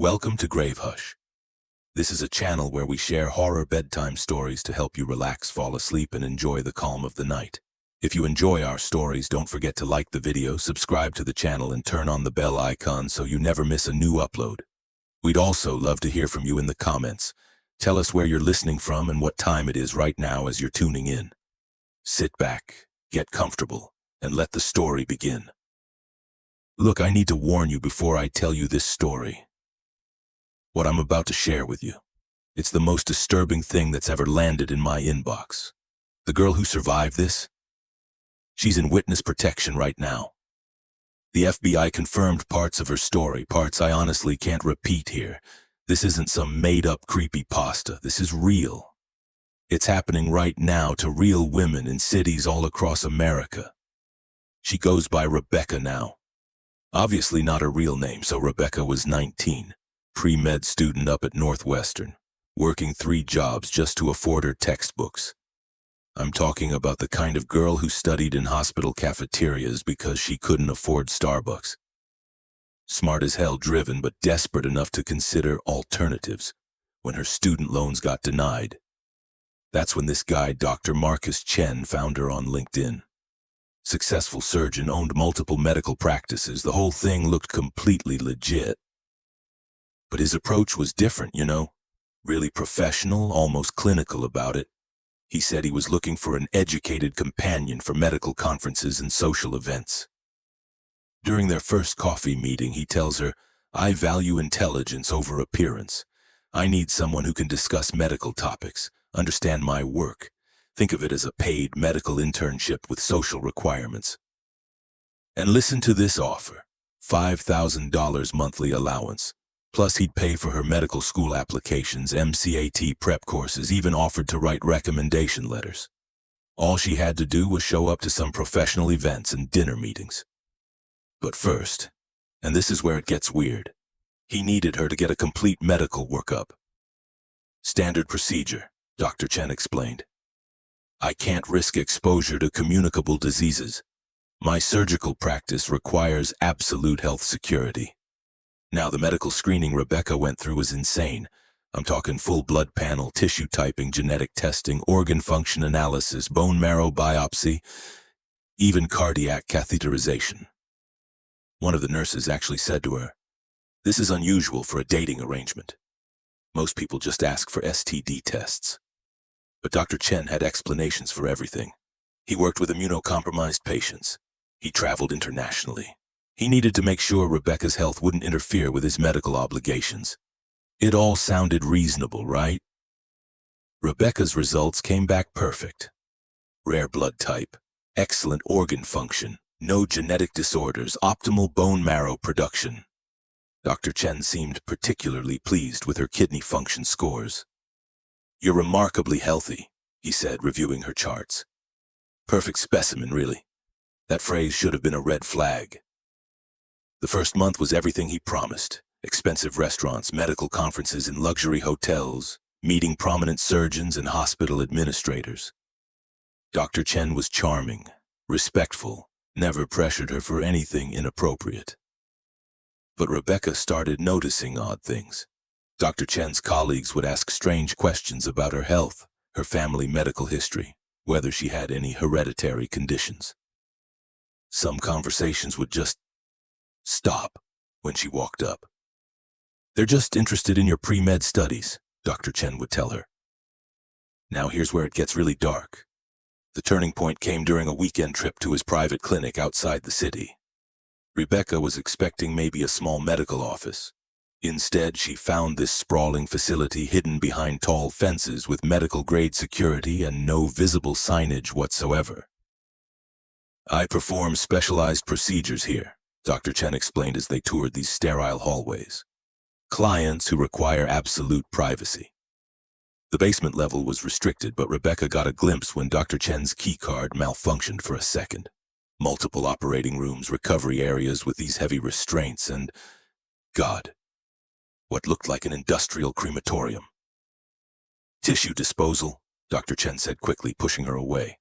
Welcome to Grave Hush. This is a channel where we share horror bedtime stories to help you relax, fall asleep, and enjoy the calm of the night. If you enjoy our stories, don't forget to like the video, subscribe to the channel, and turn on the bell icon so you never miss a new upload. We'd also love to hear from you in the comments. Tell us where you're listening from and what time it is right now as you're tuning in. Sit back, get comfortable, and let the story begin. Look, I need to warn you before I tell you this story. What I'm about to share with you. It's the most disturbing thing that's ever landed in my inbox. The girl who survived this? She's in witness protection right now. The FBI confirmed parts of her story, parts I honestly can't repeat here. This isn't some made-up creepypasta. This is real. It's happening right now to real women in cities all across America. She goes by Rebecca now. Obviously not her real name, so Rebecca was 19. Pre-med student up at Northwestern, working 3 jobs just to afford her textbooks. I'm talking about the kind of girl who studied in hospital cafeterias because she couldn't afford Starbucks. Smart as hell, driven, but desperate enough to consider alternatives when her student loans got denied. That's when this guy, Dr. Marcus Chen, found her on LinkedIn. Successful surgeon, owned multiple medical practices. The whole thing looked completely legit. But his approach was different, really professional, almost clinical about it. He said he was looking for an educated companion for medical conferences and social events. During their first coffee meeting, he tells her, "I value intelligence over appearance. I need someone who can discuss medical topics, understand my work. Think of it as a paid medical internship with social requirements. And listen to this offer, $5,000 monthly allowance. Plus, he'd pay for her medical school applications, MCAT prep courses, even offered to write recommendation letters. All she had to do was show up to some professional events and dinner meetings. But first, and this is where it gets weird, he needed her to get a complete medical workup. Standard procedure, Dr. Chen explained. I can't risk exposure to communicable diseases. My surgical practice requires absolute health security. Now, the medical screening Rebecca went through was insane. I'm talking full blood panel, tissue typing, genetic testing, organ function analysis, bone marrow biopsy, even cardiac catheterization. One of the nurses actually said to her, "This is unusual for a dating arrangement. Most people just ask for STD tests." But Dr. Chen had explanations for everything. He worked with immunocompromised patients. He traveled internationally. He needed to make sure Rebecca's health wouldn't interfere with his medical obligations. It all sounded reasonable, right? Rebecca's results came back perfect. Rare blood type, excellent organ function, no genetic disorders, optimal bone marrow production. Dr. Chen seemed particularly pleased with her kidney function scores. "You're remarkably healthy," he said, reviewing her charts. "Perfect specimen, really. That phrase should have been a red flag." The first month was everything he promised. Expensive restaurants, medical conferences in luxury hotels, meeting prominent surgeons and hospital administrators. Dr. Chen was charming, respectful, never pressured her for anything inappropriate. But Rebecca started noticing odd things. Dr. Chen's colleagues would ask strange questions about her health, her family medical history, whether she had any hereditary conditions. Some conversations would just stop when she walked up. "They're just interested in your pre-med studies," Dr. Chen would tell her. Now here's where it gets really dark. The turning point came during a weekend trip to his private clinic outside the city. Rebecca was expecting maybe a small medical office. Instead, she found this sprawling facility hidden behind tall fences with medical-grade security and no visible signage whatsoever. "I perform specialized procedures here," Dr. Chen explained as they toured these sterile hallways. "Clients who require absolute privacy." The basement level was restricted, but Rebecca got a glimpse when Dr. Chen's keycard malfunctioned for a second. Multiple operating rooms, recovery areas with these heavy restraints, and, God, what looked like an industrial crematorium. "Tissue disposal," Dr. Chen said quickly, pushing her away.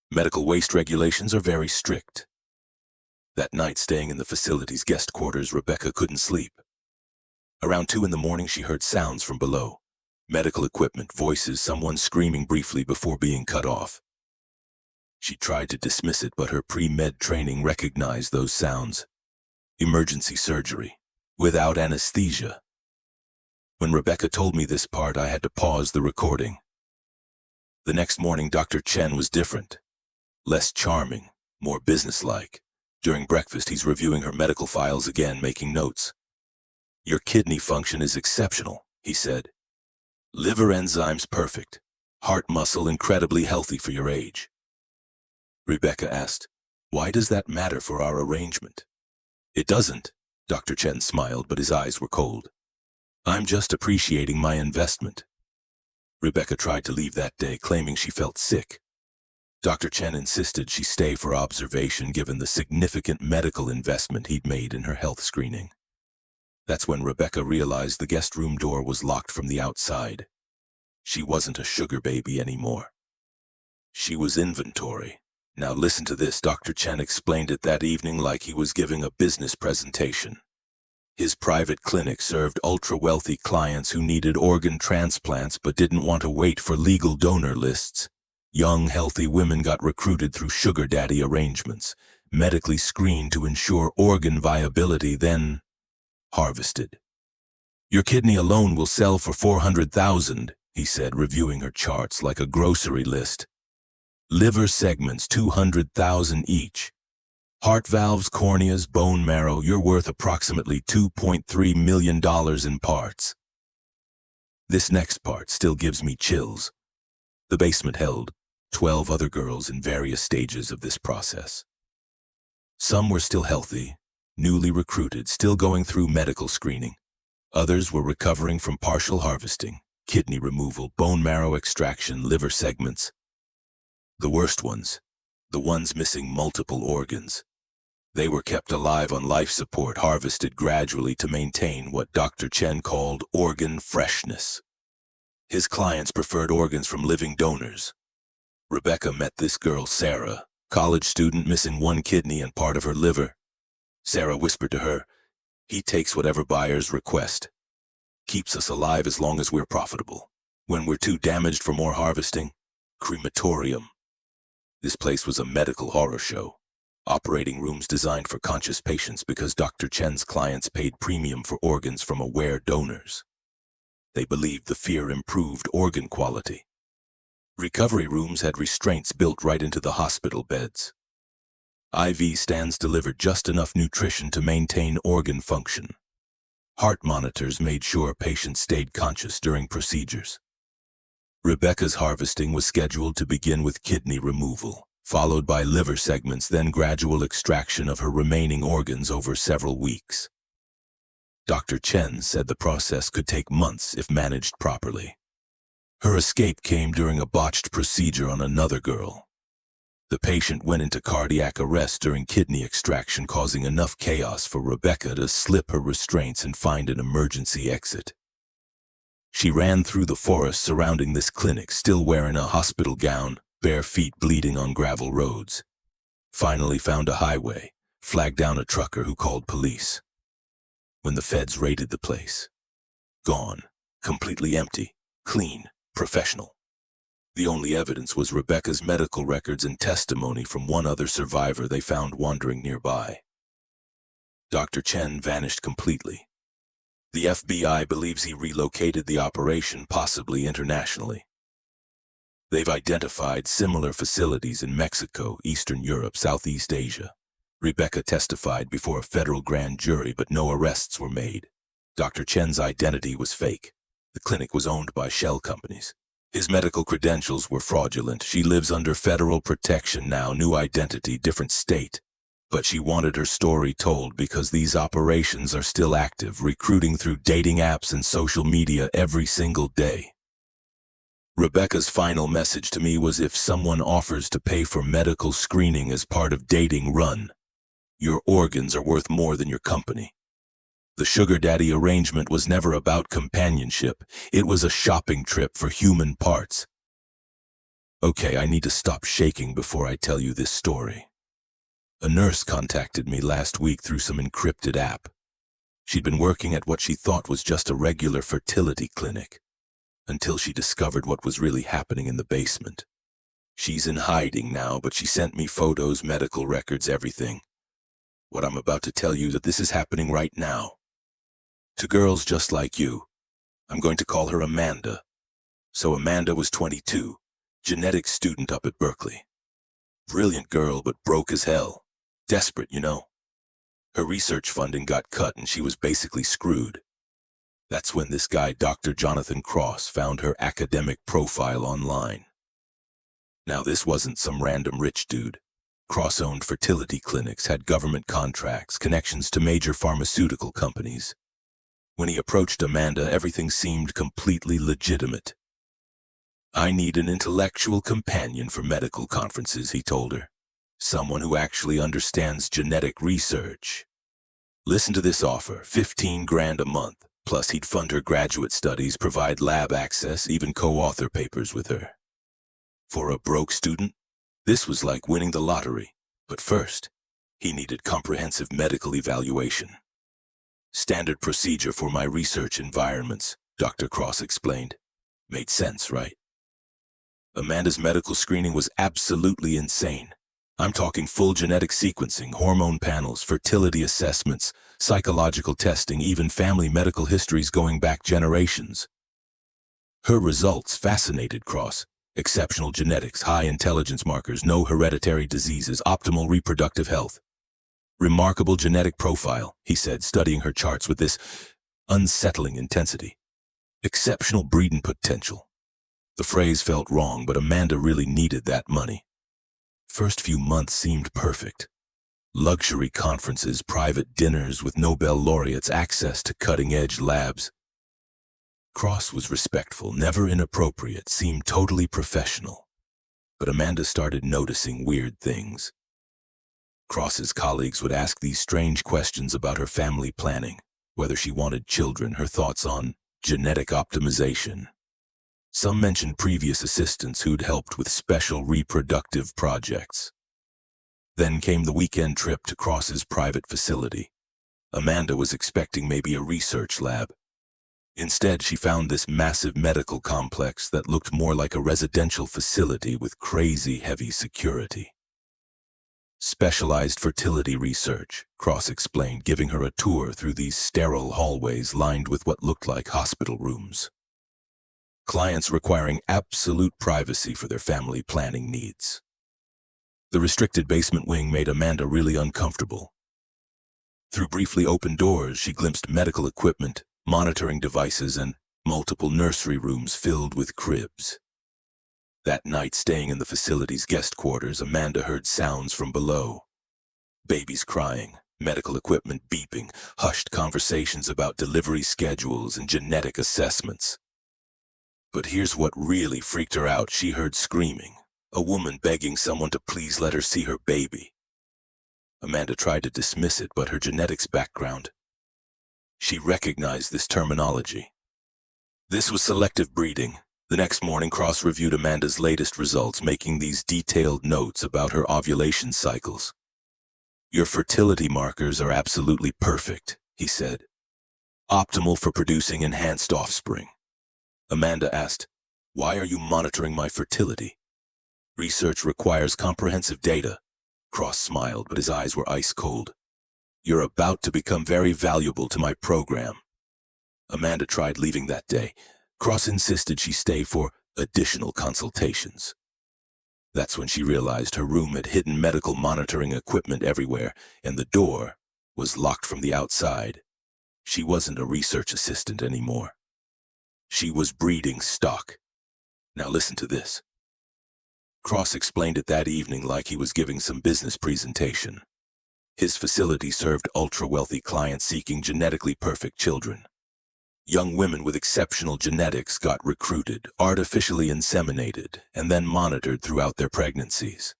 "Medical waste regulations are very strict." That night, staying in the facility's guest quarters, Rebecca couldn't sleep. Around 2 in the morning, she heard sounds from below. Medical equipment, voices, someone screaming briefly before being cut off. She tried to dismiss it, but her pre-med training recognized those sounds. Emergency surgery. Without anesthesia. When Rebecca told me this part, I had to pause the recording. The next morning, Dr. Chen was different. Less charming, more businesslike. During breakfast, he's reviewing her medical files again, making notes. "Your kidney function is exceptional," he said. "Liver enzymes perfect. Heart muscle incredibly healthy for your age." Rebecca asked, "Why does that matter for our arrangement?" "It doesn't." Dr. Chen smiled, but his eyes were cold. "I'm just appreciating my investment." Rebecca tried to leave that day, claiming she felt sick. Dr. Chen insisted she stay for observation given the significant medical investment he'd made in her health screening. That's when Rebecca realized the guest room door was locked from the outside. She wasn't a sugar baby anymore. She was inventory. Now listen to this. Dr. Chen explained it that evening like he was giving a business presentation. His private clinic served ultra-wealthy clients who needed organ transplants but didn't want to wait for legal donor lists. Young, healthy women got recruited through sugar daddy arrangements, medically screened to ensure organ viability, then harvested. "Your kidney alone will sell for 400,000, he said, reviewing her charts like a grocery list. "Liver segments, 200,000 each. Heart valves, corneas, bone marrow, you're worth approximately $2.3 million in parts." This next part still gives me chills. The basement held 12 other girls in various stages of this process. Some were still healthy, newly recruited, still going through medical screening. Others were recovering from partial harvesting, kidney removal, bone marrow extraction, liver segments. The worst ones, the ones missing multiple organs. They were kept alive on life support, harvested gradually to maintain what Dr. Chen called organ freshness. His clients preferred organs from living donors. Rebecca met this girl, Sarah, college student missing one kidney and part of her liver. Sarah whispered to her, "He takes whatever buyers request. Keeps us alive as long as we're profitable. When we're too damaged for more harvesting, crematorium." This place was a medical horror show. Operating rooms designed for conscious patients because Dr. Chen's clients paid premium for organs from aware donors. They believed the fear improved organ quality. Recovery rooms had restraints built right into the hospital beds. IV stands delivered just enough nutrition to maintain organ function. Heart monitors made sure patients stayed conscious during procedures. Rebecca's harvesting was scheduled to begin with kidney removal, followed by liver segments, then gradual extraction of her remaining organs over several weeks. Dr. Chen said the process could take months if managed properly. Her escape came during a botched procedure on another girl. The patient went into cardiac arrest during kidney extraction, causing enough chaos for Rebecca to slip her restraints and find an emergency exit. She ran through the forest surrounding this clinic, still wearing a hospital gown, bare feet bleeding on gravel roads. Finally found a highway, flagged down a trucker who called police. When the feds raided the place, gone, completely empty, clean, professional. The only evidence was Rebecca's medical records and testimony from one other survivor they found wandering nearby. Dr. Chen vanished completely. The FBI believes he relocated the operation, possibly internationally. They've identified similar facilities in Mexico, Eastern Europe, Southeast Asia. Rebecca testified before a federal grand jury, but no arrests were made. Dr. Chen's identity was fake. The clinic was owned by shell companies. His medical credentials were fraudulent. She lives under federal protection now, new identity, different state. But she wanted her story told because these operations are still active, recruiting through dating apps and social media every single day. Rebecca's final message to me was, if someone offers to pay for medical screening as part of dating, run. Your organs are worth more than your company. The sugar daddy arrangement was never about companionship. It was a shopping trip for human parts. Okay, I need to stop shaking before I tell you this story. A nurse contacted me last week through some encrypted app. She'd been working at what she thought was just a regular fertility clinic, until she discovered what was really happening in the basement. She's in hiding now, but she sent me photos, medical records, everything. What I'm about to tell you, that this is happening right now. To girls just like you. I'm going to call her Amanda. So Amanda was 22, genetics student up at Berkeley. Brilliant girl, but broke as hell. Desperate, you know. Her research funding got cut and she was basically screwed. That's when this guy, Dr. Jonathan Cross, found her academic profile online. Now, this wasn't some random rich dude. Cross owned fertility clinics, had government contracts, connections to major pharmaceutical companies. When he approached Amanda, everything seemed completely legitimate. I need an intellectual companion for medical conferences, he told her. Someone who actually understands genetic research. Listen to this offer, 15 grand a month, plus he'd fund her graduate studies, provide lab access, even co-author papers with her. For a broke student, this was like winning the lottery. But first, he needed comprehensive medical evaluation. Standard procedure for my research environments, Dr. Cross explained. Made sense, right? Amanda's medical screening was absolutely insane. I'm talking full genetic sequencing, hormone panels, fertility assessments, psychological testing, even family medical histories going back generations. Her results fascinated Cross. Exceptional genetics, high intelligence markers, no hereditary diseases, optimal reproductive health. Remarkable genetic profile, he said, studying her charts with this unsettling intensity. Exceptional breeding potential. The phrase felt wrong, but Amanda really needed that money. First few months seemed perfect. Luxury conferences, private dinners with Nobel laureates, access to cutting-edge labs. Cross was respectful, never inappropriate, seemed totally professional. But Amanda started noticing weird things. Cross's colleagues would ask these strange questions about her family planning, whether she wanted children, her thoughts on genetic optimization. Some mentioned previous assistants who'd helped with special reproductive projects. Then came the weekend trip to Cross's private facility. Amanda was expecting maybe a research lab. Instead, she found this massive medical complex that looked more like a residential facility with crazy heavy security. Specialized fertility research, Cross explained, giving her a tour through these sterile hallways lined with what looked like hospital rooms. Clients requiring absolute privacy for their family planning needs. The restricted basement wing made Amanda really uncomfortable. Through briefly opened doors, she glimpsed medical equipment, monitoring devices, and multiple nursery rooms filled with cribs. That night, staying in the facility's guest quarters, Amanda heard sounds from below. Babies crying, medical equipment beeping, hushed conversations about delivery schedules and genetic assessments. But here's what really freaked her out. She heard screaming, a woman begging someone to please let her see her baby. Amanda tried to dismiss it, but her genetics background. She recognized this terminology. This was selective breeding. The next morning, Cross reviewed Amanda's latest results, making these detailed notes about her ovulation cycles. Your fertility markers are absolutely perfect, he said. Optimal for producing enhanced offspring. Amanda asked, why are you monitoring my fertility? Research requires comprehensive data. Cross smiled, but his eyes were ice cold. You're about to become very valuable to my program. Amanda tried leaving that day. Cross insisted she stay for additional consultations. That's when she realized her room had hidden medical monitoring equipment everywhere, and the door was locked from the outside. She wasn't a research assistant anymore. She was breeding stock. Now listen to this. Cross explained it that evening like he was giving some business presentation. His facility served ultra-wealthy clients seeking genetically perfect children. Young women with exceptional genetics got recruited, artificially inseminated, and then monitored throughout their pregnancies.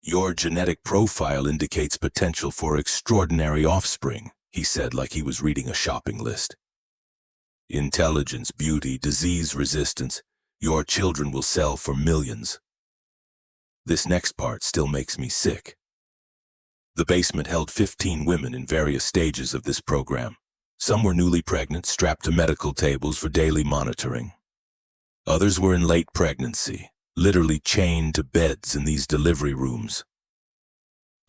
Your genetic profile indicates potential for extraordinary offspring, he said like he was reading a shopping list. Intelligence, beauty, disease resistance, your children will sell for millions. This next part still makes me sick. The basement held 15 women in various stages of this program. Some were newly pregnant, strapped to medical tables for daily monitoring. Others were in late pregnancy, literally chained to beds in these delivery rooms.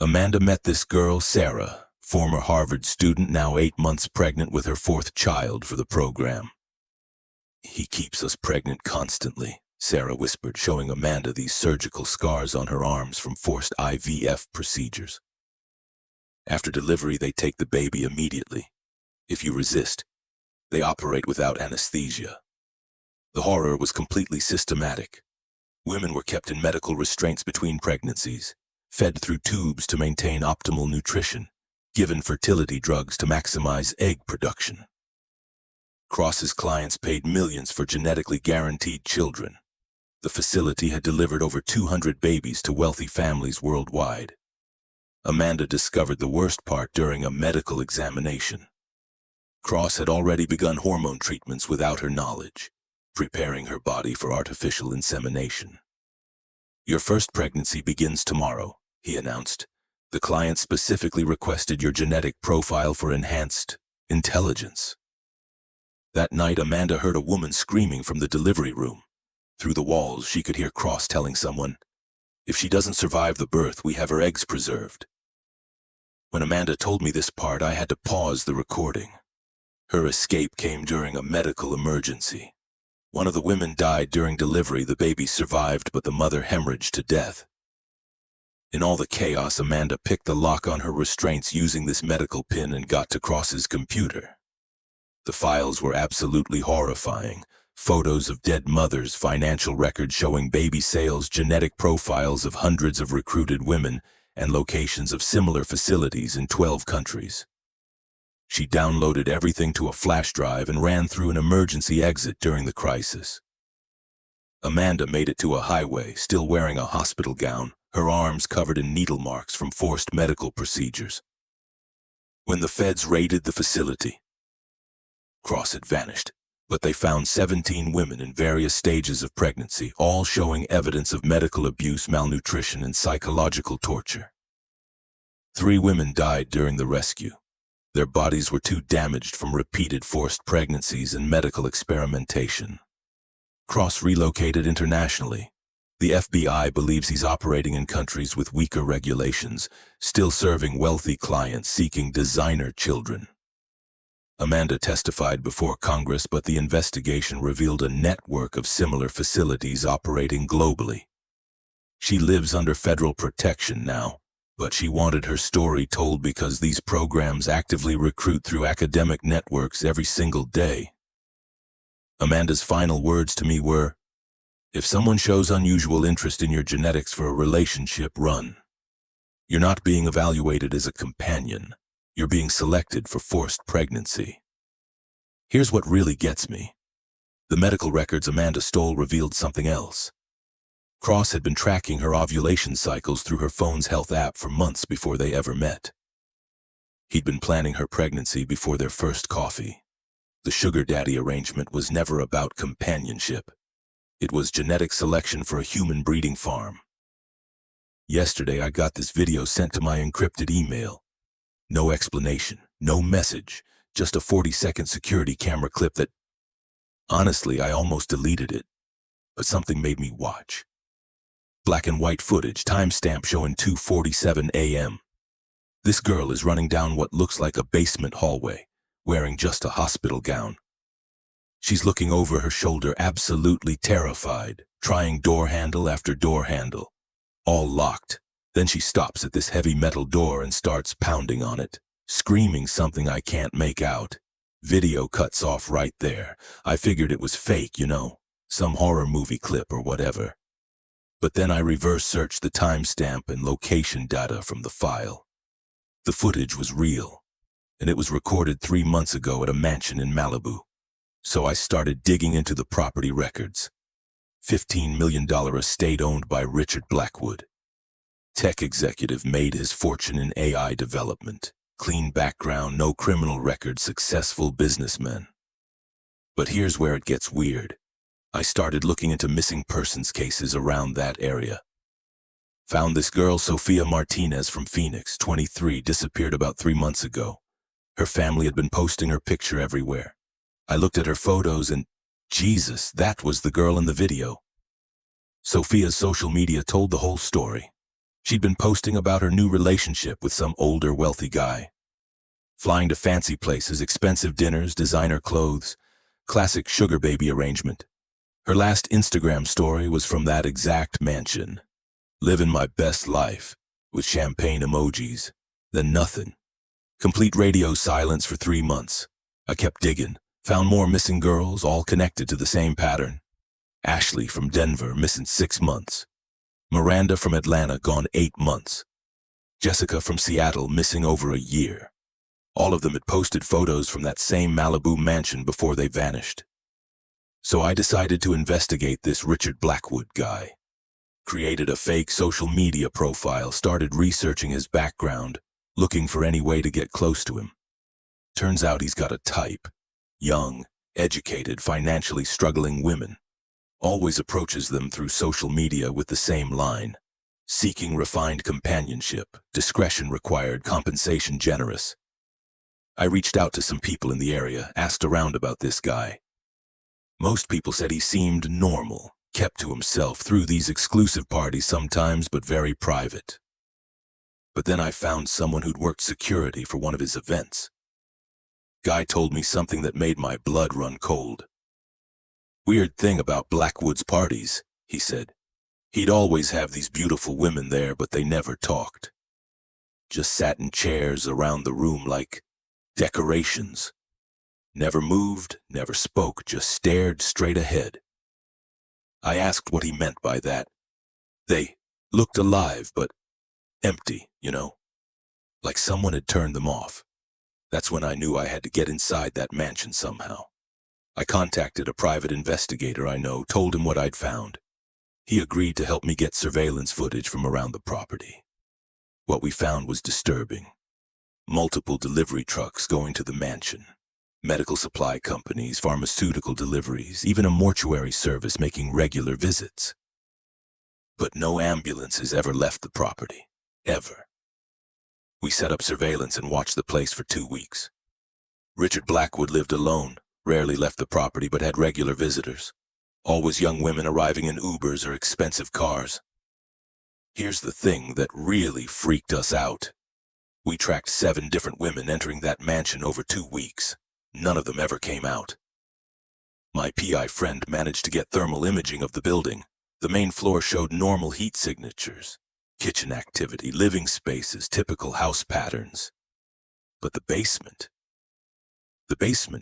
Amanda met this girl, Sarah, former Harvard student, now 8 months pregnant with her 4th child for the program. "He keeps us pregnant constantly," Sarah whispered, showing Amanda these surgical scars on her arms from forced IVF procedures. "After delivery, they take the baby immediately. If you resist, they operate without anesthesia." The horror was completely systematic. Women were kept in medical restraints between pregnancies, fed through tubes to maintain optimal nutrition, given fertility drugs to maximize egg production. Cross's clients paid millions for genetically guaranteed children. The facility had delivered over 200 babies to wealthy families worldwide. Amanda discovered the worst part during a medical examination. Cross had already begun hormone treatments without her knowledge, preparing her body for artificial insemination. "Your first pregnancy begins tomorrow," he announced. "The client specifically requested your genetic profile for enhanced intelligence." That night, Amanda heard a woman screaming from the delivery room. Through the walls, she could hear Cross telling someone, "If she doesn't survive the birth, we have her eggs preserved." When Amanda told me this part, I had to pause the recording. Her escape came during a medical emergency. One of the women died during delivery. The baby survived, but the mother hemorrhaged to death. In all the chaos, Amanda picked the lock on her restraints using this medical pin and got to Cross's computer. The files were absolutely horrifying. Photos of dead mothers, financial records showing baby sales, genetic profiles of hundreds of recruited women, and locations of similar facilities in 12 countries. She downloaded everything to a flash drive and ran through an emergency exit during the crisis. Amanda made it to a highway, still wearing a hospital gown, her arms covered in needle marks from forced medical procedures. When the feds raided the facility, Cross had vanished, but they found 17 women in various stages of pregnancy, all showing evidence of medical abuse, malnutrition, and psychological torture. 3 women died during the rescue. Their bodies were too damaged from repeated forced pregnancies and medical experimentation. Cross relocated internationally. The FBI believes he's operating in countries with weaker regulations, still serving wealthy clients seeking designer children. Amanda testified before Congress, but the investigation revealed a network of similar facilities operating globally. She lives under federal protection now, but she wanted her story told because these programs actively recruit through academic networks every single day. Amanda's final words to me were, "If someone shows unusual interest in your genetics for a relationship, run. You're not being evaluated as a companion. You're being selected for forced pregnancy." Here's what really gets me. The medical records Amanda stole revealed something else. Cross had been tracking her ovulation cycles through her phone's health app for months before they ever met. He'd been planning her pregnancy before their first coffee. The sugar daddy arrangement was never about companionship. It was genetic selection for a human breeding farm. Yesterday, I got this video sent to my encrypted email. No explanation, no message, just a 40-second security camera clip that, honestly, I almost deleted it, but something made me watch. Black and white footage, timestamp showing 2:47 a.m. This girl is running down what looks like a basement hallway, wearing just a hospital gown. She's looking over her shoulder, absolutely terrified, trying door handle after door handle, all locked. Then she stops at this heavy metal door and starts pounding on it, screaming something I can't make out. Video cuts off right there. I figured it was fake, some horror movie clip or whatever. But then I reverse searched the timestamp and location data from the file. The footage was real, and it was recorded 3 months ago at a mansion in Malibu. So I started digging into the property records. $15 million estate owned by Richard Blackwood. Tech executive, made his fortune in AI development. Clean background, no criminal record, successful businessman. But here's where it gets weird. I started looking into missing persons cases around that area. Found this girl, Sofia Martinez from Phoenix, 23, disappeared about 3 months ago. Her family had been posting her picture everywhere. I looked at her photos and, Jesus, that was the girl in the video. Sofia's social media told the whole story. She'd been posting about her new relationship with some older, wealthy guy. Flying to fancy places, expensive dinners, designer clothes, classic sugar baby arrangement. Her last Instagram story was from that exact mansion. Living my best life, with champagne emojis. Then nothing. Complete radio silence for 3 months. I kept digging, found more missing girls, all connected to the same pattern. Ashley from Denver, missing 6 months. Miranda from Atlanta, gone 8 months. Jessica from Seattle, missing over a year. All of them had posted photos from that same Malibu mansion before they vanished. So I decided to investigate this Richard Blackwood guy. Created a fake social media profile, started researching his background, looking for any way to get close to him. Turns out he's got a type. Young, educated, financially struggling women. Always approaches them through social media with the same line. Seeking refined companionship, discretion required, compensation generous. I reached out to some people in the area, asked around about this guy. Most people said he seemed normal, kept to himself, through these exclusive parties sometimes, but very private. But then I found someone who'd worked security for one of his events. Guy told me something that made my blood run cold. Weird thing about Blackwood's parties, he said. He'd always have these beautiful women there, but they never talked. Just sat in chairs around the room like decorations. Never moved, never spoke, just stared straight ahead. I asked what he meant by that. They looked alive, but empty, like someone had turned them off. That's when I knew I had to get inside that mansion somehow. I contacted a private investigator I know, told him what I'd found. He agreed to help me get surveillance footage from around the property. What we found was disturbing. Multiple delivery trucks going to the mansion. Medical supply companies, pharmaceutical deliveries, even a mortuary service making regular visits. But no ambulances ever left the property. Ever. We set up surveillance and watched the place for 2 weeks. Richard Blackwood lived alone, rarely left the property but had regular visitors. Always young women arriving in Ubers or expensive cars. Here's the thing that really freaked us out. We tracked 7 different women entering that mansion over 2 weeks. None of them ever came out. My PI friend managed to get thermal imaging of the building. The main floor showed normal heat signatures, kitchen activity, living spaces, typical house patterns. But the basement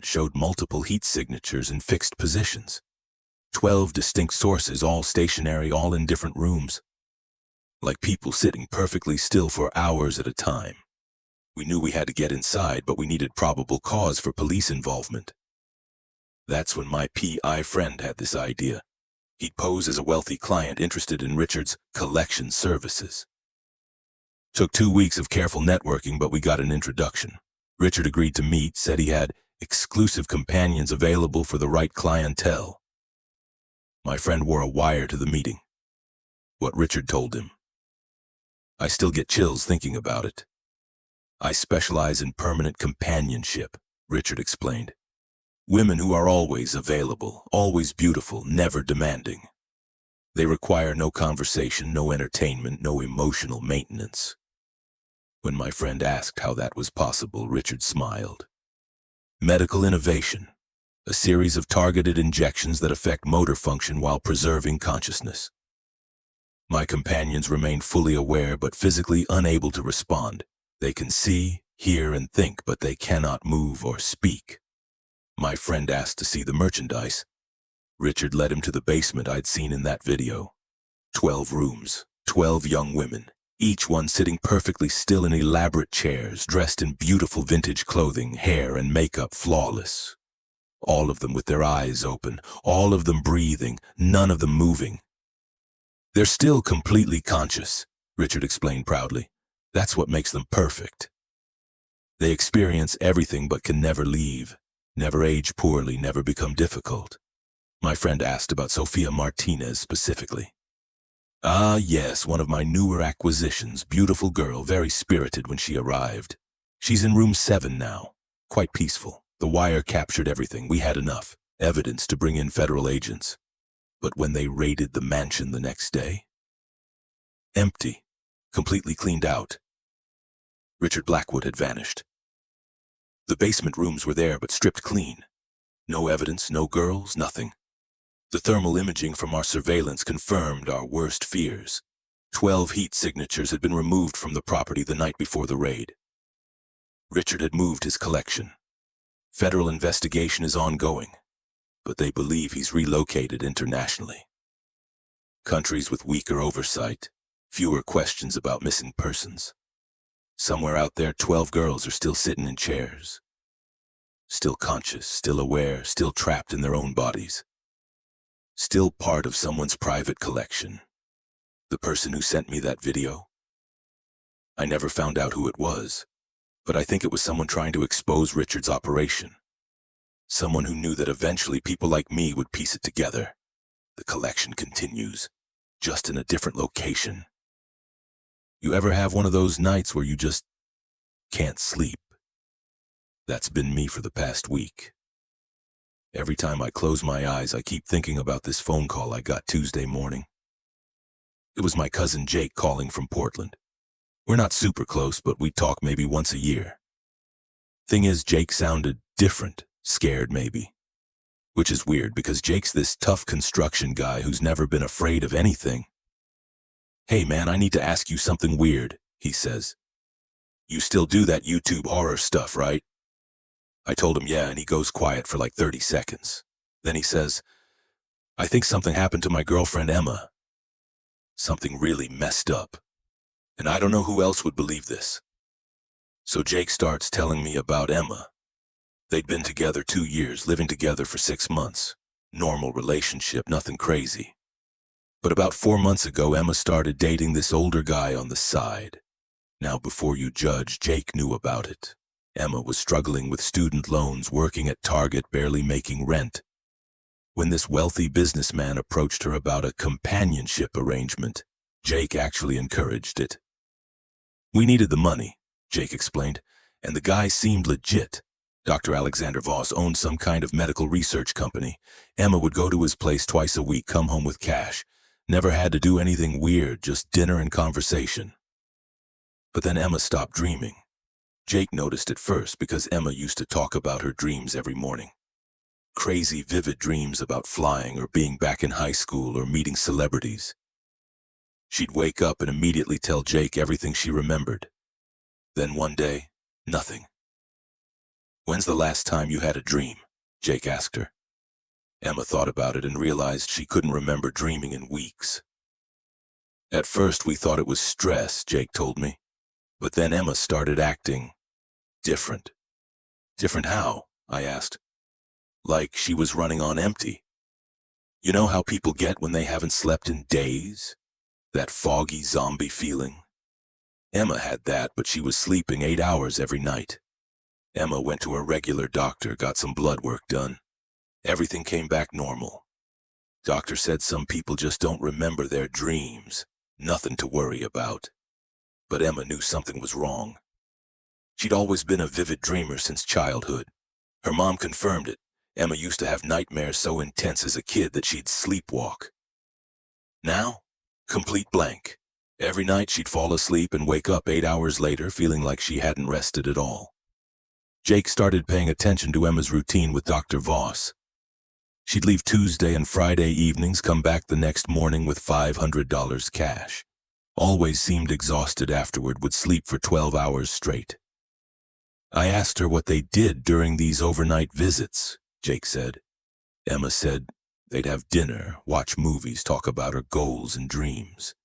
showed multiple heat signatures in fixed positions. 12 distinct sources, all stationary, all in different rooms. Like people sitting perfectly still for hours at a time. We knew we had to get inside, but we needed probable cause for police involvement. That's when my PI friend had this idea. He'd pose as a wealthy client interested in Richard's collection services. Took 2 weeks of careful networking, but we got an introduction. Richard agreed to meet, said he had exclusive companions available for the right clientele. My friend wore a wire to the meeting. What Richard told him. I still get chills thinking about it. I specialize in permanent companionship, Richard explained. Women who are always available, always beautiful, never demanding. They require no conversation, no entertainment, no emotional maintenance. When my friend asked how that was possible, Richard smiled. Medical innovation, a series of targeted injections that affect motor function while preserving consciousness. My companions remain fully aware but physically unable to respond. They can see, hear, and think, but they cannot move or speak. My friend asked to see the merchandise. Richard led him to the basement I'd seen in that video. 12 rooms, 12 young women, each one sitting perfectly still in elaborate chairs, dressed in beautiful vintage clothing, hair and makeup flawless. All of them with their eyes open, all of them breathing, none of them moving. They're still completely conscious, Richard explained proudly. That's what makes them perfect. They experience everything but can never leave, never age poorly, never become difficult. My friend asked about Sofia Martinez specifically. Ah, yes, one of my newer acquisitions. Beautiful girl, very spirited when she arrived. She's in room 7 now. Quite peaceful. The wire captured everything. We had enough evidence to bring in federal agents. But when they raided the mansion the next day, empty. Completely cleaned out. Richard Blackwood had vanished. The basement rooms were there, but stripped clean. No evidence, no girls, nothing. The thermal imaging from our surveillance confirmed our worst fears. 12 heat signatures had been removed from the property the night before the raid. Richard had moved his collection. Federal investigation is ongoing, but they believe he's relocated internationally. Countries with weaker oversight, fewer questions about missing persons. Somewhere out there, 12 girls are still sitting in chairs. Still conscious, still aware, still trapped in their own bodies. Still part of someone's private collection. The person who sent me that video? I never found out who it was, but I think it was someone trying to expose Richard's operation. Someone who knew that eventually people like me would piece it together. The collection continues, just in a different location. You ever have one of those nights where you just can't sleep? That's been me for the past week. Every time I close my eyes, I keep thinking about this phone call I got Tuesday morning. It was my cousin Jake calling from Portland. We're not super close, but we talk maybe once a year. Thing is, Jake sounded different, scared maybe. Which is weird because Jake's this tough construction guy who's never been afraid of anything. "Hey man, I need to ask you something weird," he says. "You still do that YouTube horror stuff, right?" I told him yeah, and he goes quiet for like 30 seconds. Then he says, "I think something happened to my girlfriend Emma. Something really messed up. And I don't know who else would believe this." So Jake starts telling me about Emma. They'd been together 2 years, living together for 6 months. Normal relationship, nothing crazy. But about 4 months ago, Emma started dating this older guy on the side. Now, before you judge, Jake knew about it. Emma was struggling with student loans, working at Target, barely making rent. When this wealthy businessman approached her about a companionship arrangement, Jake actually encouraged it. "We needed the money," Jake explained, "and the guy seemed legit. Dr. Alexander Voss owned some kind of medical research company. Emma would go to his place twice a week, come home with cash. Never had to do anything weird, just dinner and conversation." But then Emma stopped dreaming. Jake noticed it first because Emma used to talk about her dreams every morning. Crazy, vivid dreams about flying or being back in high school or meeting celebrities. She'd wake up and immediately tell Jake everything she remembered. Then one day, nothing. "When's the last time you had a dream?" Jake asked her. Emma thought about it and realized she couldn't remember dreaming in weeks. "At first we thought it was stress," Jake told me. "But then Emma started acting different." "Different how?" I asked. "Like she was running on empty. You know how people get when they haven't slept in days? That foggy zombie feeling? Emma had that, but she was sleeping 8 hours every night. Emma went to her regular doctor, got some blood work done. Everything came back normal. Doctor said some people just don't remember their dreams. Nothing to worry about. But Emma knew something was wrong. She'd always been a vivid dreamer since childhood. Her mom confirmed it. Emma used to have nightmares so intense as a kid that she'd sleepwalk. Now, complete blank. Every night she'd fall asleep and wake up 8 hours later feeling like she hadn't rested at all." Jake started paying attention to Emma's routine with Dr. Voss. She'd leave Tuesday and Friday evenings, come back the next morning with $500 cash. Always seemed exhausted afterward, would sleep for 12 hours straight. I asked her what they did during these overnight visits, Jake said. Emma said they'd have dinner, watch movies, talk about her goals and dreams.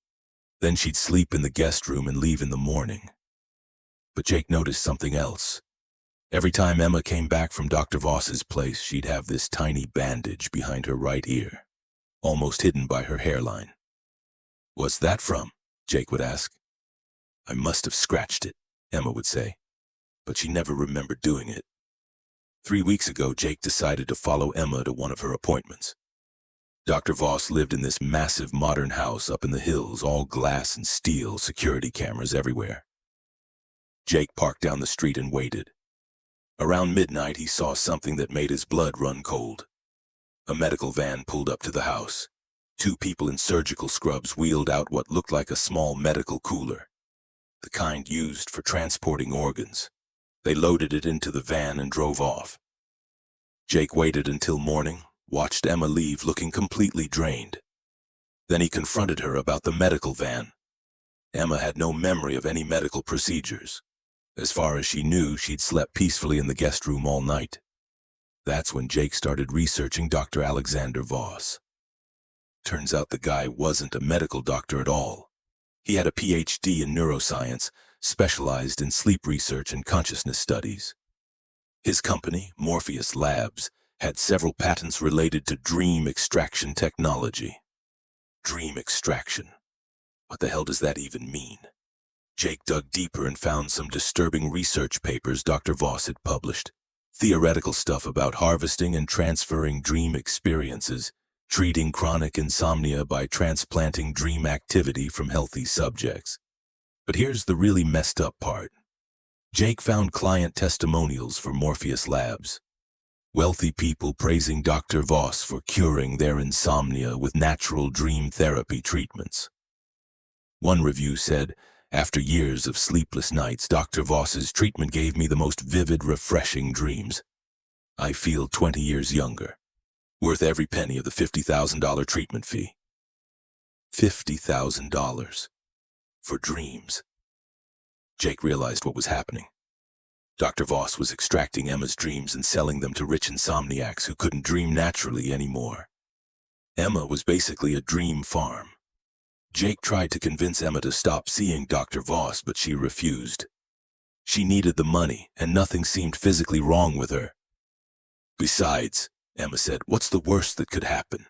Then she'd sleep in the guest room and leave in the morning. But Jake noticed something else. Every time Emma came back from Dr. Voss's place, she'd have this tiny bandage behind her right ear, almost hidden by her hairline. "What's that from?" Jake would ask. "I must have scratched it," Emma would say, but she never remembered doing it. 3 weeks ago, Jake decided to follow Emma to one of her appointments. Dr. Voss lived in this massive modern house up in the hills, all glass and steel, security cameras everywhere. Jake parked down the street and waited. Around midnight, he saw something that made his blood run cold. A medical van pulled up to the house. Two people in surgical scrubs wheeled out what looked like a small medical cooler, the kind used for transporting organs. They loaded it into the van and drove off. Jake waited until morning, watched Emma leave looking completely drained. Then he confronted her about the medical van. Emma had no memory of any medical procedures. As far as she knew, she'd slept peacefully in the guest room all night. That's when Jake started researching Dr. Alexander Voss. Turns out the guy wasn't a medical doctor at all. He had a PhD in neuroscience, specialized in sleep research and consciousness studies. His company, Morpheus Labs, had several patents related to dream extraction technology. Dream extraction. What the hell does that even mean? Jake dug deeper and found some disturbing research papers Dr. Voss had published. Theoretical stuff about harvesting and transferring dream experiences, treating chronic insomnia by transplanting dream activity from healthy subjects. But here's the really messed up part. Jake found client testimonials for Morpheus Labs. Wealthy people praising Dr. Voss for curing their insomnia with natural dream therapy treatments. One review said, "After years of sleepless nights, Dr. Voss's treatment gave me the most vivid, refreshing dreams. I feel 20 years younger. Worth every penny of the $50,000 treatment fee." $50,000 for dreams. Jake realized what was happening. Dr. Voss was extracting Emma's dreams and selling them to rich insomniacs who couldn't dream naturally anymore. Emma was basically a dream farm. Jake tried to convince Emma to stop seeing Dr. Voss, but she refused. She needed the money, and nothing seemed physically wrong with her. "Besides," Emma said, "what's the worst that could happen?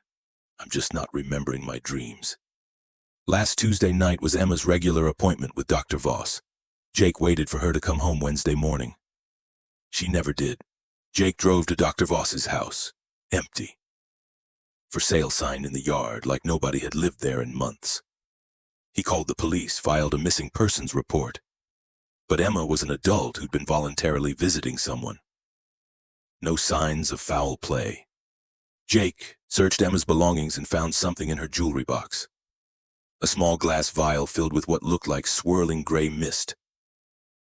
I'm just not remembering my dreams." Last Tuesday night was Emma's regular appointment with Dr. Voss. Jake waited for her to come home Wednesday morning. She never did. Jake drove to Dr. Voss's house. Empty. For sale sign in the yard, like nobody had lived there in months. He called the police, filed a missing persons report. But Emma was an adult who'd been voluntarily visiting someone. No signs of foul play. Jake searched Emma's belongings and found something in her jewelry box. A small glass vial filled with what looked like swirling gray mist.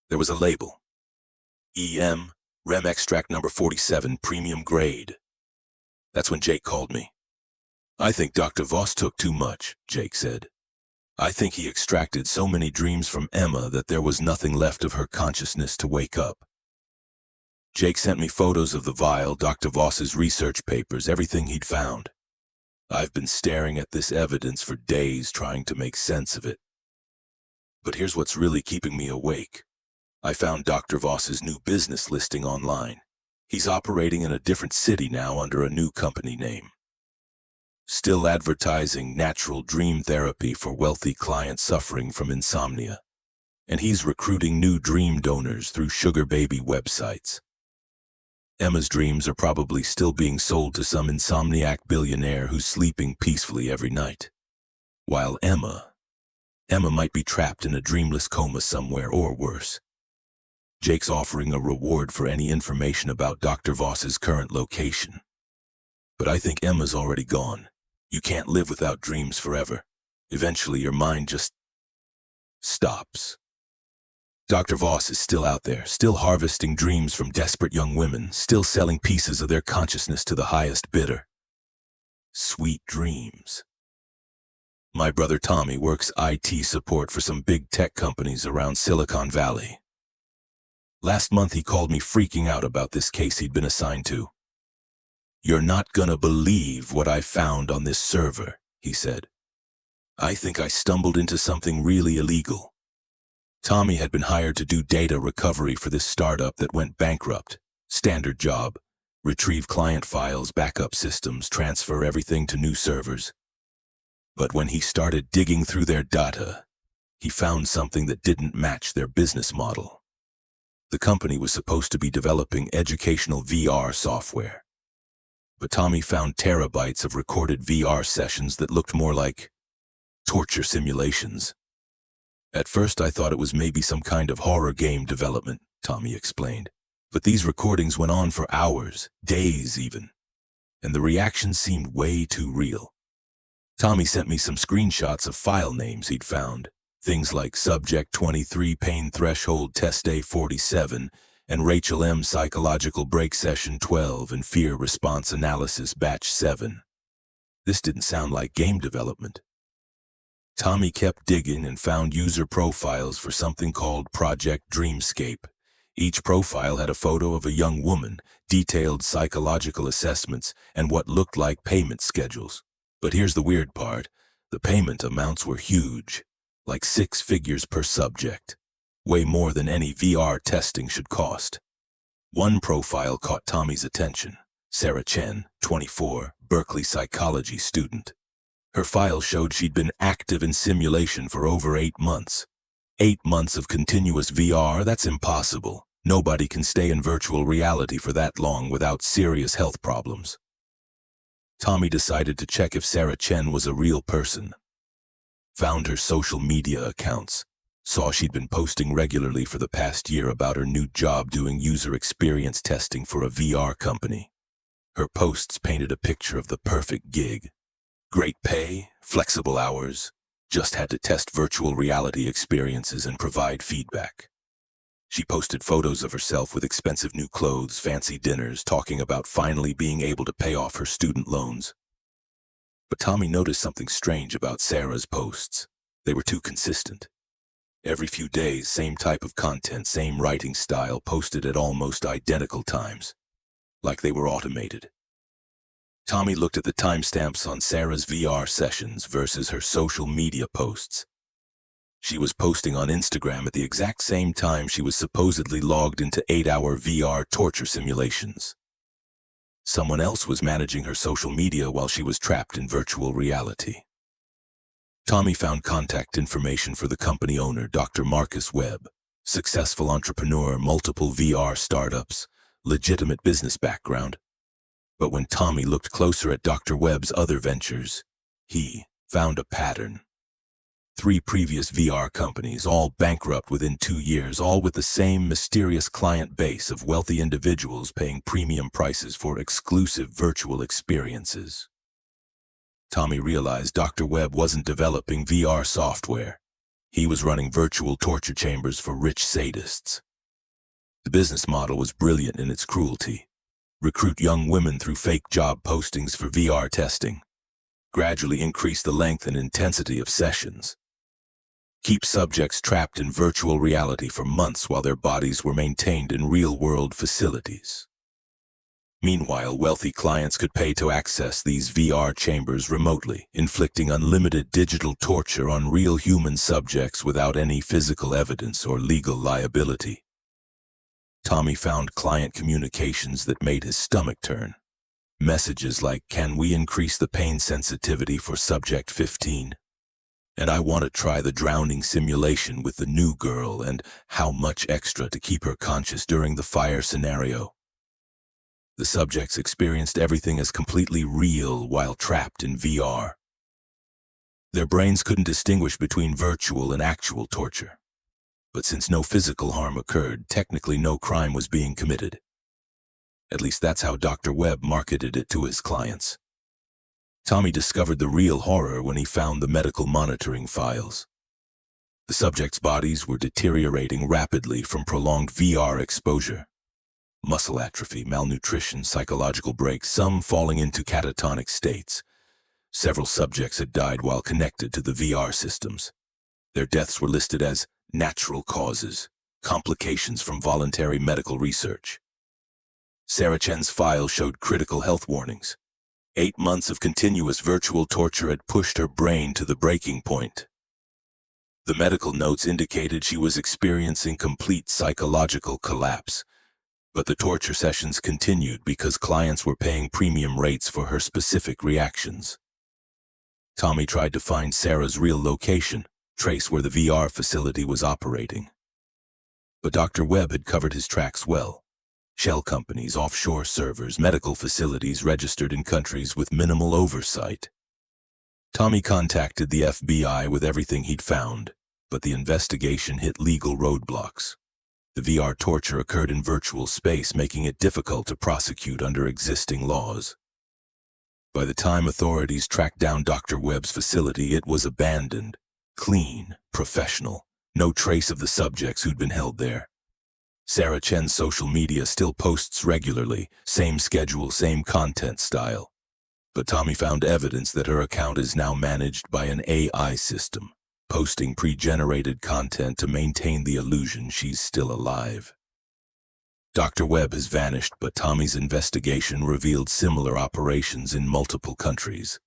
There was a label. EM, Rem Extract number 47, premium grade. That's when Jake called me. "I think Dr. Voss took too much," Jake said. "I think he extracted so many dreams from Emma that there was nothing left of her consciousness to wake up." Jake sent me photos of the vial, Dr. Voss's research papers, everything he'd found. I've been staring at this evidence for days, trying to make sense of it. But here's what's really keeping me awake. I found Dr. Voss's new business listing online. He's operating in a different city now under a new company name. Still advertising natural dream therapy for wealthy clients suffering from insomnia. And he's recruiting new dream donors through sugar baby websites. Emma's dreams are probably still being sold to some insomniac billionaire who's sleeping peacefully every night. While Emma might be trapped in a dreamless coma somewhere or worse. Jake's offering a reward for any information about Dr. Voss's current location. But I think Emma's already gone. You can't live without dreams forever. Eventually your mind just stops. Dr. Voss is still out there, still harvesting dreams from desperate young women, still selling pieces of their consciousness to the highest bidder. Sweet dreams. My brother Tommy works IT support for some big tech companies around Silicon Valley. Last month he called me freaking out about this case he'd been assigned to. "You're not gonna believe what I found on this server," he said. "I think I stumbled into something really illegal." Tommy had been hired to do data recovery for this startup that went bankrupt. Standard job. Retrieve client files, backup systems, transfer everything to new servers. But when he started digging through their data, he found something that didn't match their business model. The company was supposed to be developing educational VR software. but Tommy found terabytes of recorded VR sessions that looked more like torture simulations. At first I thought it was maybe some kind of horror game development, Tommy explained. But these recordings went on for hours, days even, and the reactions seemed way too real. Tommy sent me some screenshots of file names he'd found, things like Subject 23 Pain Threshold Test Day 47 and Rachel M Psychological Break Session 12 and Fear Response Analysis Batch 7. This didn't sound like game development. Tommy kept digging and found user profiles for something called Project Dreamscape. Each profile had a photo of a young woman, detailed psychological assessments, and what looked like payment schedules. But here's the weird part. The payment amounts were huge, like 6 figures per subject, way more than any VR testing should cost. One profile caught Tommy's attention. Sarah Chen, 24, Berkeley psychology student. Her file showed she'd been active in simulation for over 8 months. 8 months of continuous VR, that's impossible. Nobody can stay in virtual reality for that long without serious health problems. Tommy decided to check if Sarah Chen was a real person. Found her social media accounts. Saw she'd been posting regularly for the past year about her new job doing user experience testing for a VR company. Her posts painted a picture of the perfect gig. Great pay, flexible hours, just had to test virtual reality experiences and provide feedback. She posted photos of herself with expensive new clothes, fancy dinners, talking about finally being able to pay off her student loans. But Tommy noticed something strange about Sarah's posts. They were too consistent. Every few days, same type of content, same writing style, posted at almost identical times, like they were automated. Tommy looked at the timestamps on Sarah's VR sessions versus her social media posts. She was posting on Instagram at the exact same time she was supposedly logged into 8-hour VR torture simulations. Someone else was managing her social media while she was trapped in virtual reality. Tommy found contact information for the company owner, Dr. Marcus Webb, successful entrepreneur, multiple VR startups, legitimate business background. But when Tommy looked closer at Dr. Webb's other ventures, he found a pattern. 3 previous VR companies, all bankrupt within 2 years, all with the same mysterious client base of wealthy individuals paying premium prices for exclusive virtual experiences. Tommy realized Dr. Webb wasn't developing VR software. He was running virtual torture chambers for rich sadists. The business model was brilliant in its cruelty. Recruit young women through fake job postings for VR testing. Gradually increase the length and intensity of sessions. Keep subjects trapped in virtual reality for months while their bodies were maintained in real-world facilities. Meanwhile, wealthy clients could pay to access these VR chambers remotely, inflicting unlimited digital torture on real human subjects without any physical evidence or legal liability. Tommy found client communications that made his stomach turn. Messages like, "Can we increase the pain sensitivity for subject 15? And I want to try the drowning simulation with the new girl, and how much extra to keep her conscious during the fire scenario." The subjects experienced everything as completely real while trapped in VR. Their brains couldn't distinguish between virtual and actual torture. But since no physical harm occurred, technically no crime was being committed. At least that's how Dr. Webb marketed it to his clients. Tommy discovered the real horror when he found the medical monitoring files. The subjects' bodies were deteriorating rapidly from prolonged VR exposure. Muscle atrophy, malnutrition, psychological breaks, some falling into catatonic states. Several subjects had died while connected to the VR systems. Their deaths were listed as natural causes, complications from voluntary medical research. Sarah Chen's file showed critical health warnings. 8 months of continuous virtual torture had pushed her brain to the breaking point. The medical notes indicated she was experiencing complete psychological collapse, but the torture sessions continued because clients were paying premium rates for her specific reactions. Tommy tried to find Sarah's real location, trace where the VR facility was operating. But Dr. Webb had covered his tracks well. shell companies, offshore servers, medical facilities registered in countries with minimal oversight. Tommy contacted the FBI with everything he'd found, but the investigation hit legal roadblocks. The VR torture occurred in virtual space, making it difficult to prosecute under existing laws. By the time authorities tracked down Dr. Webb's facility, it was abandoned, clean, professional, no trace of the subjects who'd been held there. Sarah Chen's social media still posts regularly, same schedule, same content style. But Tommy found evidence that her account is now managed by an AI system, posting pre-generated content to maintain the illusion she's still alive. Dr. Webb has vanished, but Tommy's investigation revealed similar operations in multiple countries.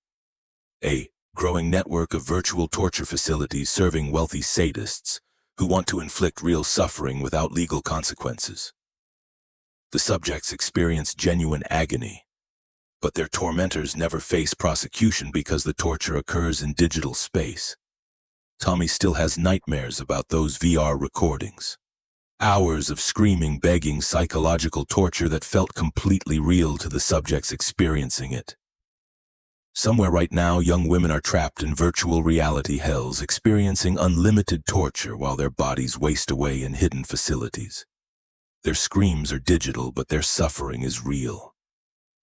A growing network of virtual torture facilities serving wealthy sadists who want to inflict real suffering without legal consequences. The subjects experience genuine agony, but their tormentors never face prosecution because the torture occurs in digital space. Tommy still has nightmares about those VR recordings. Hours of screaming, begging, psychological torture that felt completely real to the subjects experiencing it. Somewhere right now, young women are trapped in virtual reality hells, experiencing unlimited torture while their bodies waste away in hidden facilities. Their screams are digital, but their suffering is real.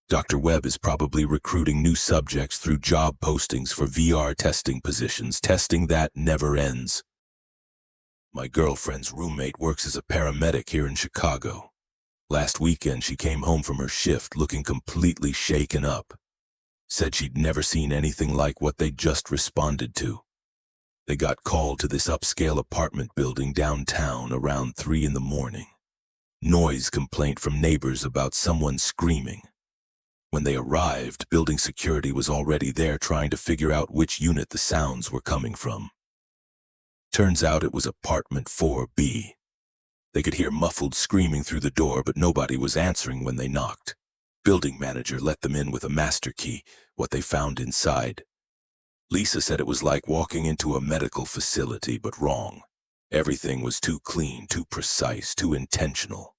Dr. Webb is probably recruiting new subjects through job postings for VR testing positions, testing that never ends. My girlfriend's roommate works as a paramedic here in Chicago. Last weekend, she came home from her shift looking completely shaken up. Said she'd never seen anything like what they just responded to. They got called to this upscale apartment building downtown around 3 in the morning. Noise complaint from neighbors about someone screaming. When they arrived, building security was already there trying to figure out which unit the sounds were coming from. Turns out it was apartment 4B. They could hear muffled screaming through the door, but nobody was answering when they knocked. Building manager let them in with a master key, what they found inside. Lisa said it was like walking into a medical facility, but wrong. Everything was too clean, too precise, too intentional.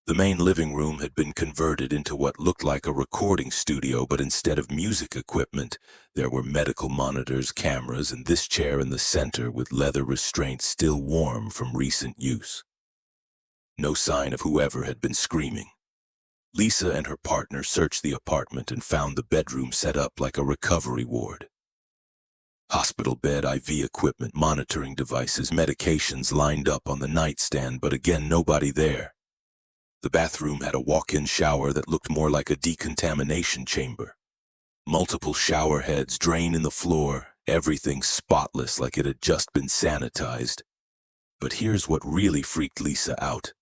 The main living room had been converted into what looked like a recording studio, but instead of music equipment, there were medical monitors, cameras, and this chair in the center with leather restraints still warm from recent use. No sign of whoever had been screaming. Lisa and her partner searched the apartment and found the bedroom set up like a recovery ward. Hospital bed, IV equipment, monitoring devices, medications lined up on the nightstand, but again, nobody there. The bathroom had a walk-in shower that looked more like a decontamination chamber. Multiple shower heads, drain in the floor, everything spotless like it had just been sanitized. But here's what really freaked Lisa out.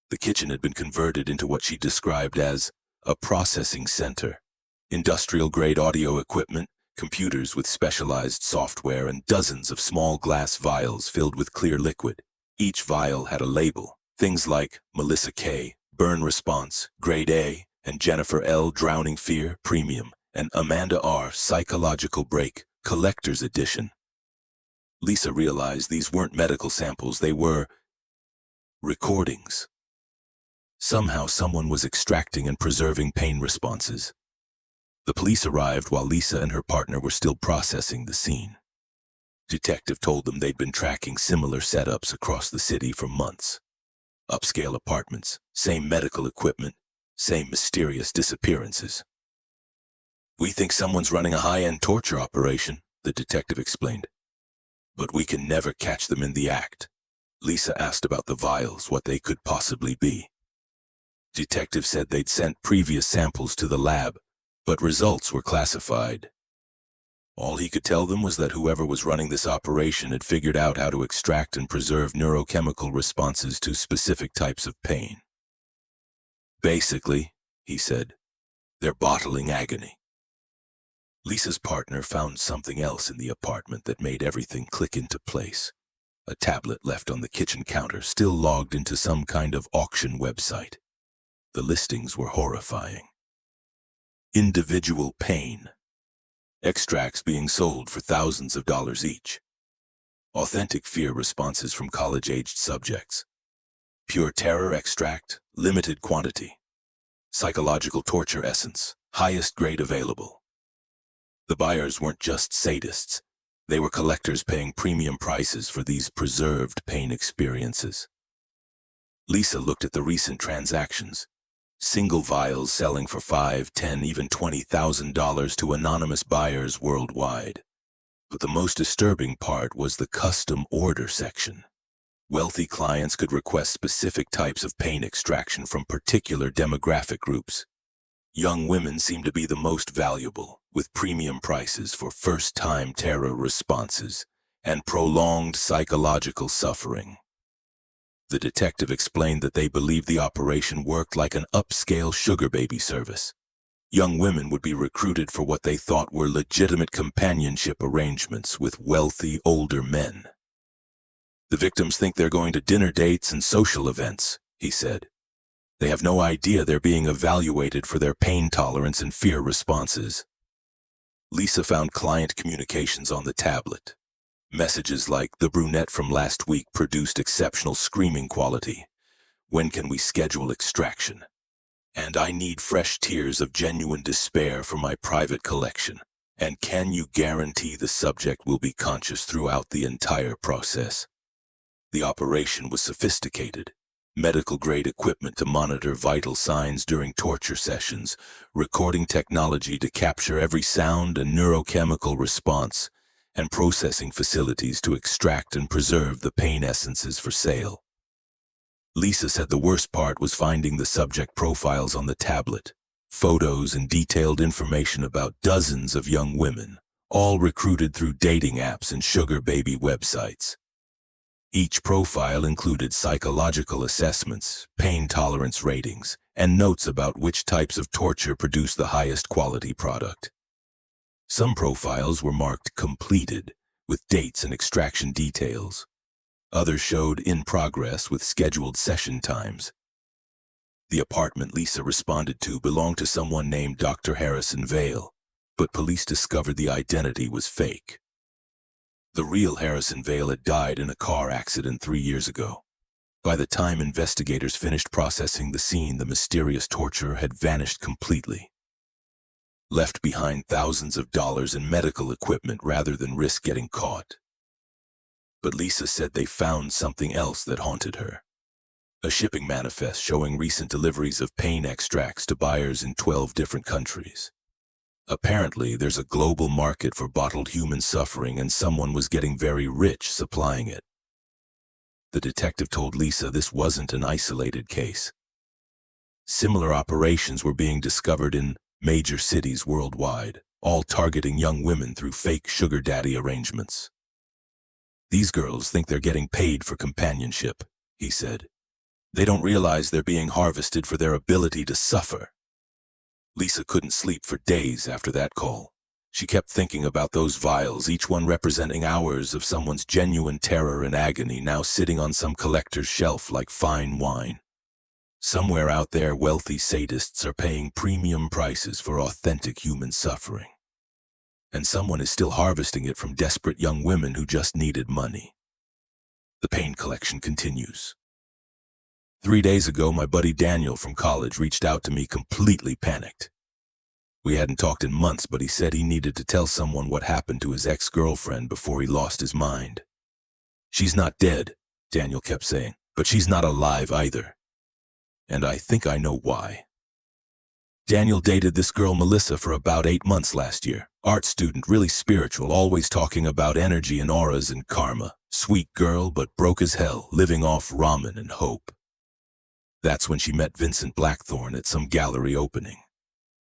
The kitchen had been converted into what she described as a processing center. Industrial-grade audio equipment, computers with specialized software, and dozens of small glass vials filled with clear liquid. Each vial had a label. Things like Melissa K, Burn Response, Grade A, and Jennifer L, Drowning Fear, Premium, and Amanda R, Psychological Break, Collector's Edition. Lisa realized these weren't medical samples, they were recordings. Somehow someone was extracting and preserving pain responses. The police arrived while Lisa and her partner were still processing the scene. Detective told them they'd been tracking similar setups across the city for months. Upscale apartments, same medical equipment, same mysterious disappearances. "We think someone's running a high-end torture operation," the detective explained. "But we can never catch them in the act." Lisa asked about the vials, what they could possibly be. Detective said they'd sent previous samples to the lab, but results were classified. All he could tell them was that whoever was running this operation had figured out how to extract and preserve neurochemical responses to specific types of pain. "Basically," he said, "they're bottling agony." Lisa's partner found something else in the apartment that made everything click into place. A tablet left on the kitchen counter, still logged into some kind of auction website. The listings were horrifying. Individual pain. Extracts being sold for thousands of dollars each. Authentic fear responses from college-aged subjects. Pure terror extract, limited quantity. Psychological torture essence, highest grade available. The buyers weren't just sadists. They were collectors paying premium prices for these preserved pain experiences. Lisa looked at the recent transactions. Single vials selling for $5, $10, even $20,000 to anonymous buyers worldwide. But the most disturbing part was the custom order section. Wealthy clients could request specific types of pain extraction from particular demographic groups. Young women seemed to be the most valuable, with premium prices for first-time terror responses and prolonged psychological suffering. The detective explained that they believed the operation worked like an upscale sugar baby service. Young women would be recruited for what they thought were legitimate companionship arrangements with wealthy, older men. The victims think they're going to dinner dates and social events, he said. They have no idea they're being evaluated for their pain tolerance and fear responses. Lisa found client communications on the tablet. Messages like, "The brunette from last week produced exceptional screaming quality. When can we schedule extraction? And I need fresh tears of genuine despair for my private collection. And can you guarantee the subject will be conscious throughout the entire process?" The operation was sophisticated. Medical-grade equipment to monitor vital signs during torture sessions, recording technology to capture every sound and neurochemical response, and processing facilities to extract and preserve the pain essences for sale. Lisa said the worst part was finding the subject profiles on the tablet, photos and detailed information about dozens of young women, all recruited through dating apps and sugar baby websites. Each profile included psychological assessments, pain tolerance ratings, and notes about which types of torture produce the highest quality product. Some profiles were marked completed, with dates and extraction details. Others showed in progress with scheduled session times. The apartment Lisa responded to belonged to someone named Dr. Harrison Vale, but police discovered the identity was fake. The real Harrison Vale had died in a car accident 3 years ago. By the time investigators finished processing the scene, the mysterious torturer had vanished completely, left behind thousands of dollars in medical equipment rather than risk getting caught. But Lisa said they found something else that haunted her. A shipping manifest showing recent deliveries of pain extracts to buyers in 12 different countries. Apparently, there's a global market for bottled human suffering, and someone was getting very rich supplying it. The detective told Lisa this wasn't an isolated case. Similar operations were being discovered in major cities worldwide, all targeting young women through fake sugar daddy arrangements. "These girls think they're getting paid for companionship," he said. "They don't realize they're being harvested for their ability to suffer." Lisa couldn't sleep for days after that call. She kept thinking about those vials, each one representing hours of someone's genuine terror and agony, now sitting on some collector's shelf like fine wine. Somewhere out there, wealthy sadists are paying premium prices for authentic human suffering. And someone is still harvesting it from desperate young women who just needed money. The pain collection continues. 3 days ago, my buddy Daniel from college reached out to me completely panicked. We hadn't talked in months, but he said he needed to tell someone what happened to his ex-girlfriend before he lost his mind. "She's not dead," Daniel kept saying, "but she's not alive either. And I think I know why." Daniel dated this girl Melissa for about 8 months last year. Art student, really spiritual, always talking about energy and auras and karma. Sweet girl, but broke as hell, living off ramen and hope. That's when she met Vincent Blackthorne at some gallery opening.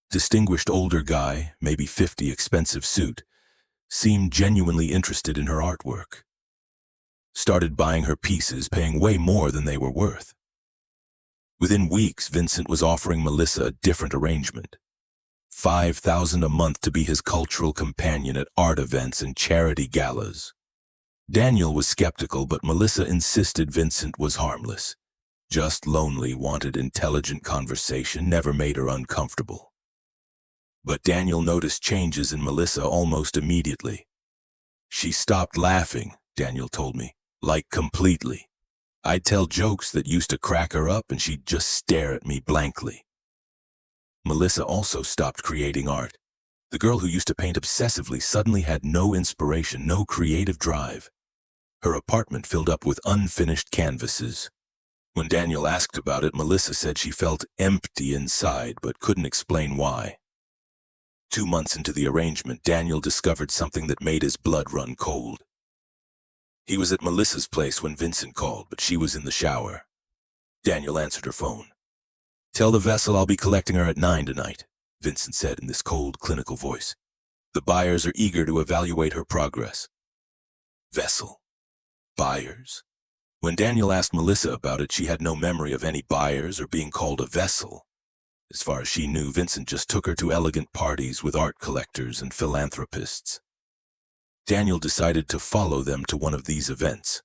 Distinguished older guy, maybe 50, expensive suit, seemed genuinely interested in her artwork. Started buying her pieces, paying way more than they were worth. Within weeks, Vincent was offering Melissa a different arrangement. $5,000 a month to be his cultural companion at art events and charity galas. Daniel was skeptical, but Melissa insisted Vincent was harmless. Just lonely, wanted intelligent conversation, never made her uncomfortable. But Daniel noticed changes in Melissa almost immediately. "She stopped laughing," Daniel told me, "like completely. I'd tell jokes that used to crack her up and she'd just stare at me blankly. Melissa also stopped creating art. The girl who used to paint obsessively suddenly had no inspiration, no creative drive. Her apartment filled up with unfinished canvases. When Daniel asked about it, Melissa said she felt empty inside but couldn't explain why. 2 months into the arrangement, Daniel discovered something that made his blood run cold. He was at Melissa's place when Vincent called, but she was in the shower. Daniel answered her phone. "Tell the vessel I'll be collecting her at 9 tonight," Vincent said in this cold, clinical voice. "The buyers are eager to evaluate her progress." Vessel. Buyers. When Daniel asked Melissa about it, she had no memory of any buyers or being called a vessel. As far as she knew, Vincent just took her to elegant parties with art collectors and philanthropists. Daniel decided to follow them to one of these events.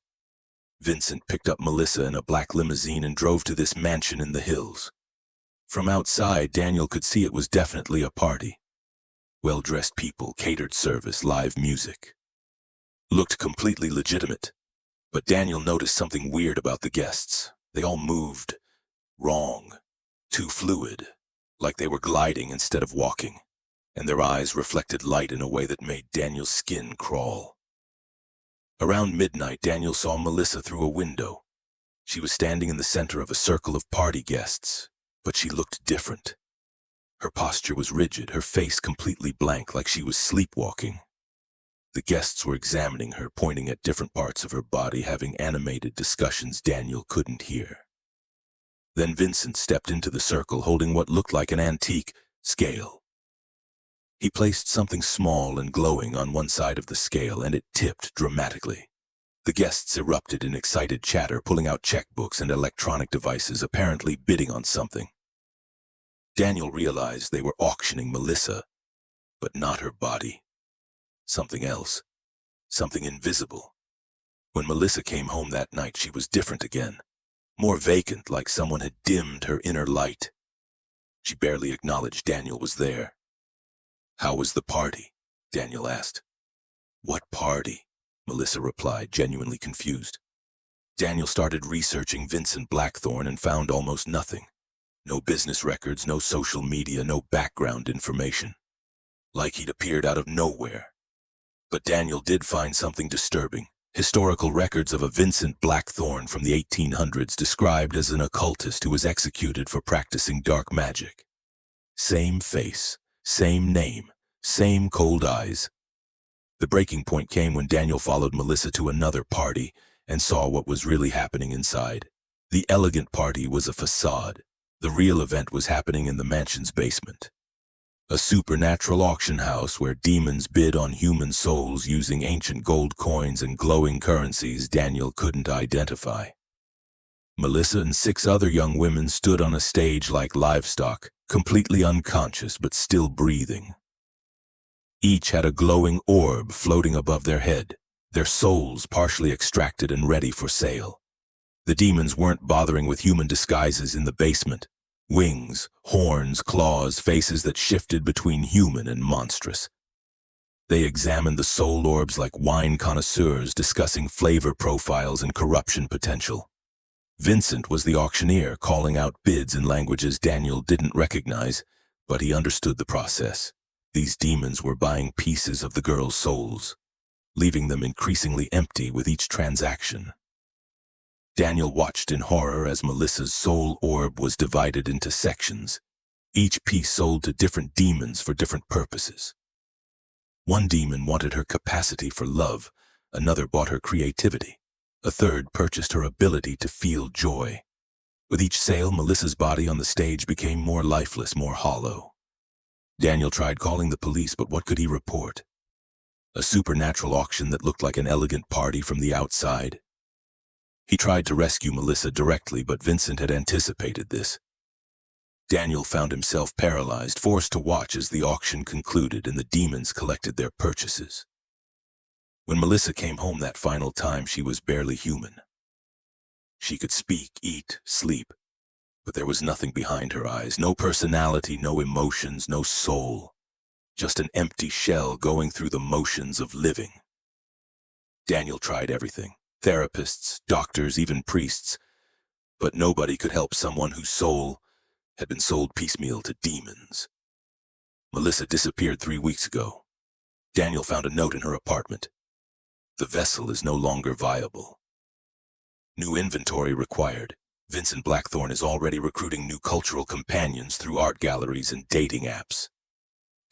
Vincent picked up Melissa in a black limousine and drove to this mansion in the hills. From outside, Daniel could see it was definitely a party. Well-dressed people, catered service, live music. Looked completely legitimate. But Daniel noticed something weird about the guests. They all moved wrong, too fluid, like they were gliding instead of walking, and their eyes reflected light in a way that made Daniel's skin crawl. Around midnight, Daniel saw Melissa through a window. She was standing in the center of a circle of party guests, but she looked different. Her posture was rigid, her face completely blank, like she was sleepwalking. The guests were examining her, pointing at different parts of her body, having animated discussions Daniel couldn't hear. Then Vincent stepped into the circle, holding what looked like an antique scale. He placed something small and glowing on one side of the scale, and it tipped dramatically. The guests erupted in excited chatter, pulling out checkbooks and electronic devices, apparently bidding on something. Daniel realized they were auctioning Melissa, but not her body. Something else, something invisible. When Melissa came home that night, she was different again, more vacant, like someone had dimmed her inner light. She barely acknowledged Daniel was there. "How was the party?" Daniel asked. "What party?" Melissa replied, genuinely confused. Daniel started researching Vincent Blackthorne and found almost nothing. No business records, no social media, no background information. Like he'd appeared out of nowhere. But Daniel did find something disturbing. Historical records of a Vincent Blackthorne from the 1800s described as an occultist who was executed for practicing dark magic. Same face, same name, same cold eyes. The breaking point came when Daniel followed Melissa to another party and saw what was really happening inside. The elegant party was a facade. The real event was happening in the mansion's basement. A supernatural auction house where demons bid on human souls using ancient gold coins and glowing currencies Daniel couldn't identify. Melissa and 6 other young women stood on a stage like livestock, completely unconscious but still breathing. Each had a glowing orb floating above their head, their souls partially extracted and ready for sale. The demons weren't bothering with human disguises in the basement. Wings, horns, claws, faces that shifted between human and monstrous. They examined the soul orbs like wine connoisseurs, discussing flavor profiles and corruption potential. Vincent was the auctioneer, calling out bids in languages Daniel didn't recognize, but he understood the process. These demons were buying pieces of the girls' souls, leaving them increasingly empty with each transaction. Daniel watched in horror as Melissa's soul orb was divided into sections, each piece sold to different demons for different purposes. One demon wanted her capacity for love, another bought her creativity, a third purchased her ability to feel joy. With each sale, Melissa's body on the stage became more lifeless, more hollow. Daniel tried calling the police, but what could he report? A supernatural auction that looked like an elegant party from the outside? He tried to rescue Melissa directly, but Vincent had anticipated this. Daniel found himself paralyzed, forced to watch as the auction concluded and the demons collected their purchases. When Melissa came home that final time, she was barely human. She could speak, eat, sleep, but there was nothing behind her eyes, no personality, no emotions, no soul, just an empty shell going through the motions of living. Daniel tried everything. therapists, doctors, even priests, but nobody could help someone whose soul had been sold piecemeal to demons. Melissa disappeared 3 weeks ago. Daniel found a note in her apartment. The vessel is no longer viable. New inventory required. Vincent Blackthorne is already recruiting new cultural companions through art galleries and dating apps.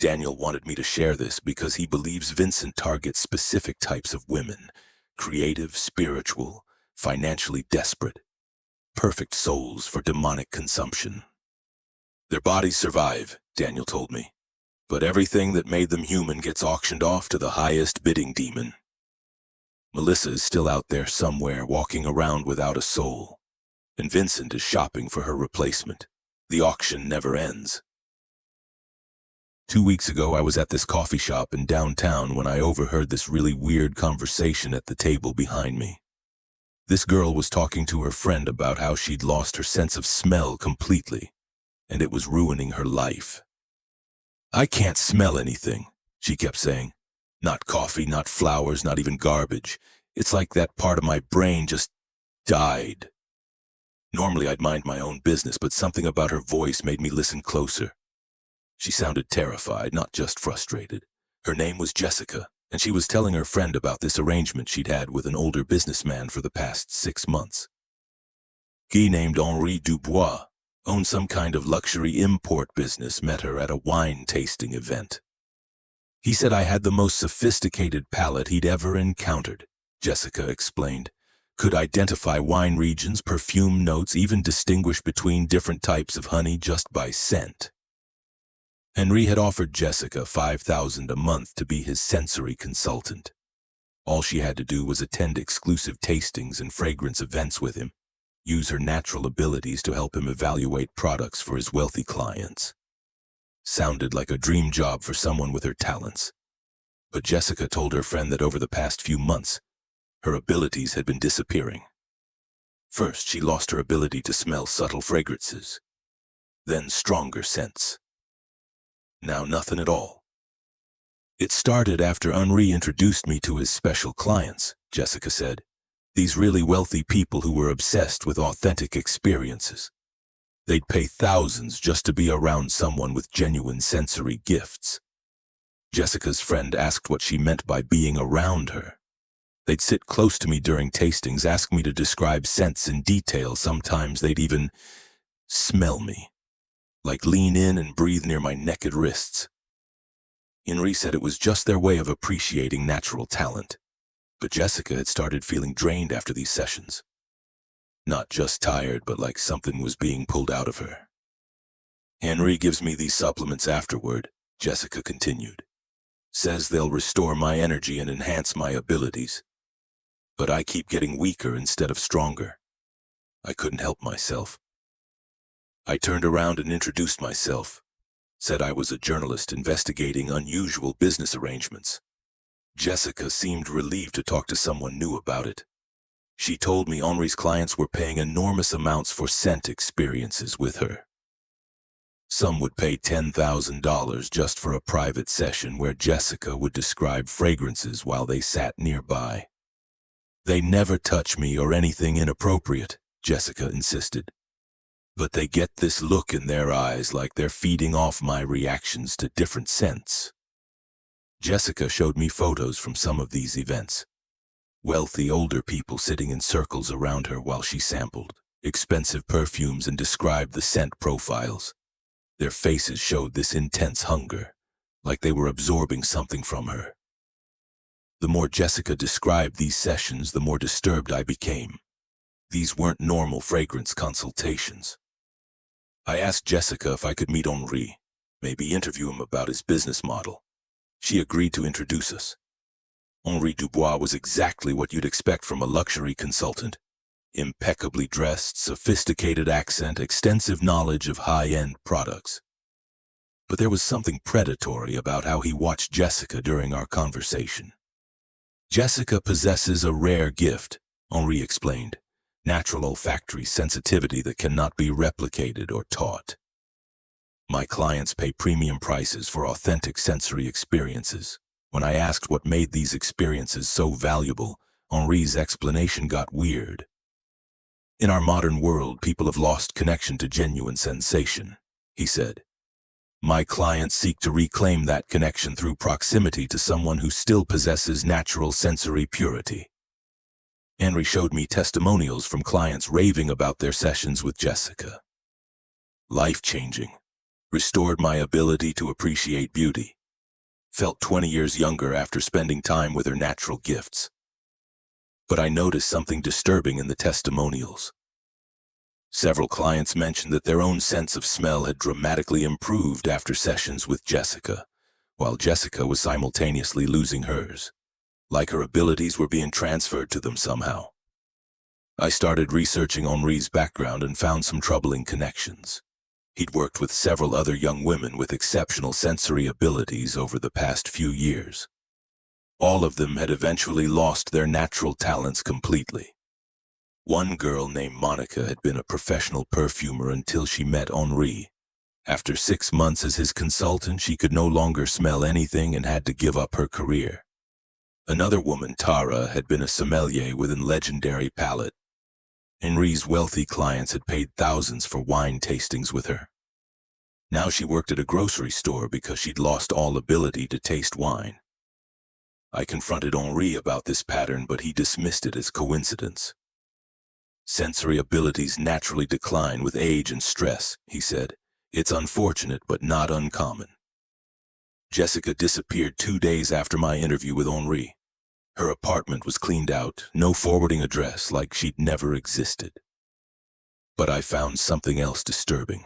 Daniel wanted me to share this because he believes Vincent targets specific types of women: creative, spiritual, financially desperate, perfect souls for demonic consumption. Their bodies survive, Daniel told me, but everything that made them human gets auctioned off to the highest bidding demon. Melissa is still out there somewhere, walking around without a soul, and Vincent is shopping for her replacement. The auction never ends. 2 weeks ago, I was at this coffee shop in downtown when I overheard this really weird conversation at the table behind me. This girl was talking to her friend about how she'd lost her sense of smell completely, and it was ruining her life. "I can't smell anything," she kept saying. "Not coffee, not flowers, not even garbage. It's like that part of my brain just died." Normally I'd mind my own business, but something about her voice made me listen closer. She sounded terrified, not just frustrated. Her name was Jessica, and she was telling her friend about this arrangement she'd had with an older businessman for the past 6 months. He, named Henri Dubois, owned some kind of luxury import business, met her at a wine tasting event. "He said I had the most sophisticated palate he'd ever encountered," Jessica explained. "Could identify wine regions, perfume notes, even distinguish between different types of honey just by scent." Henri had offered Jessica $5,000 a month to be his sensory consultant. All she had to do was attend exclusive tastings and fragrance events with him, use her natural abilities to help him evaluate products for his wealthy clients. Sounded like a dream job for someone with her talents. But Jessica told her friend that over the past few months, her abilities had been disappearing. First, she lost her ability to smell subtle fragrances, then stronger scents. Now nothing at all. "It started after Henri introduced me to his special clients," Jessica said. "These really wealthy people who were obsessed with authentic experiences. They'd pay thousands just to be around someone with genuine sensory gifts." Jessica's friend asked what she meant by being around her. "They'd sit close to me during tastings, ask me to describe scents in detail. Sometimes they'd even smell me, like lean in and breathe near my naked wrists." Henri said it was just their way of appreciating natural talent. But Jessica had started feeling drained after these sessions. Not just tired, but like something was being pulled out of her. "Henri gives me these supplements afterward," Jessica continued. "Says they'll restore my energy and enhance my abilities. But I keep getting weaker instead of stronger. I couldn't help myself. I turned around and introduced myself, said I was a journalist investigating unusual business arrangements. Jessica seemed relieved to talk to someone new about it. She told me Henri's clients were paying enormous amounts for scent experiences with her. Some would pay $10,000 just for a private session where Jessica would describe fragrances while they sat nearby. "They never touch me or anything inappropriate," Jessica insisted. "But they get this look in their eyes like they're feeding off my reactions to different scents." Jessica showed me photos from some of these events. Wealthy older people sitting in circles around her while she sampled expensive perfumes and described the scent profiles. Their faces showed this intense hunger, like they were absorbing something from her. The more Jessica described these sessions, the more disturbed I became. These weren't normal fragrance consultations. I asked Jessica if I could meet Henri, maybe interview him about his business model. She agreed to introduce us. Henri Dubois was exactly what you'd expect from a luxury consultant. Impeccably dressed, sophisticated accent, extensive knowledge of high-end products. But there was something predatory about how he watched Jessica during our conversation. "Jessica possesses a rare gift," Henri explained. "Natural olfactory sensitivity that cannot be replicated or taught. My clients pay premium prices for authentic sensory experiences. When I asked what made these experiences so valuable, Henri's explanation got weird. In our modern world, people have lost connection to genuine sensation, he said. My clients seek to reclaim that connection through proximity to someone who still possesses natural sensory purity. Henri showed me testimonials from clients raving about their sessions with Jessica. Life-changing. Restored my ability to appreciate beauty. Felt 20 years younger after spending time with her natural gifts. But I noticed something disturbing in the testimonials. Several clients mentioned that their own sense of smell had dramatically improved after sessions with Jessica, while Jessica was simultaneously losing hers, like her abilities were being transferred to them somehow. I started researching Henri's background and found some troubling connections. He'd worked with several other young women with exceptional sensory abilities over the past few years. All of them had eventually lost their natural talents completely. One girl named Monica had been a professional perfumer until she met Henri. After 6 months as his consultant, she could no longer smell anything and had to give up her career. Another woman, Tara, had been a sommelier with a legendary palate. Henri's wealthy clients had paid thousands for wine tastings with her. Now she worked at a grocery store because she'd lost all ability to taste wine. I confronted Henri about this pattern, but he dismissed it as coincidence. Sensory abilities naturally decline with age and stress, he said. It's unfortunate, but not uncommon. Jessica disappeared 2 days after my interview with Henri. Her apartment was cleaned out, no forwarding address, like she'd never existed. But I found something else disturbing.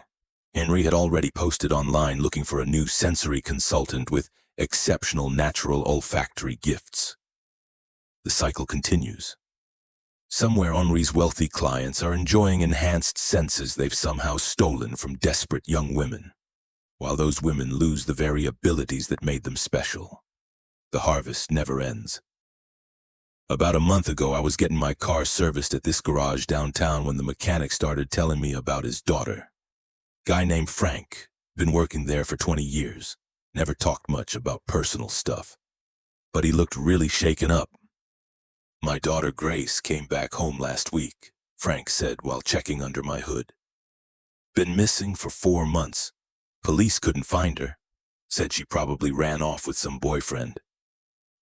Henri had already posted online looking for a new sensory consultant with exceptional natural olfactory gifts. The cycle continues. Somewhere Henri's wealthy clients are enjoying enhanced senses they've somehow stolen from desperate young women, while those women lose the very abilities that made them special. The harvest never ends. About a month ago, I was getting my car serviced at this garage downtown when the mechanic started telling me about his daughter. Guy named Frank, been working there for 20 years, never talked much about personal stuff, but he looked really shaken up. My daughter Grace came back home last week, Frank said while checking under my hood. Been missing for 4 months. Police couldn't find her. Said she probably ran off with some boyfriend.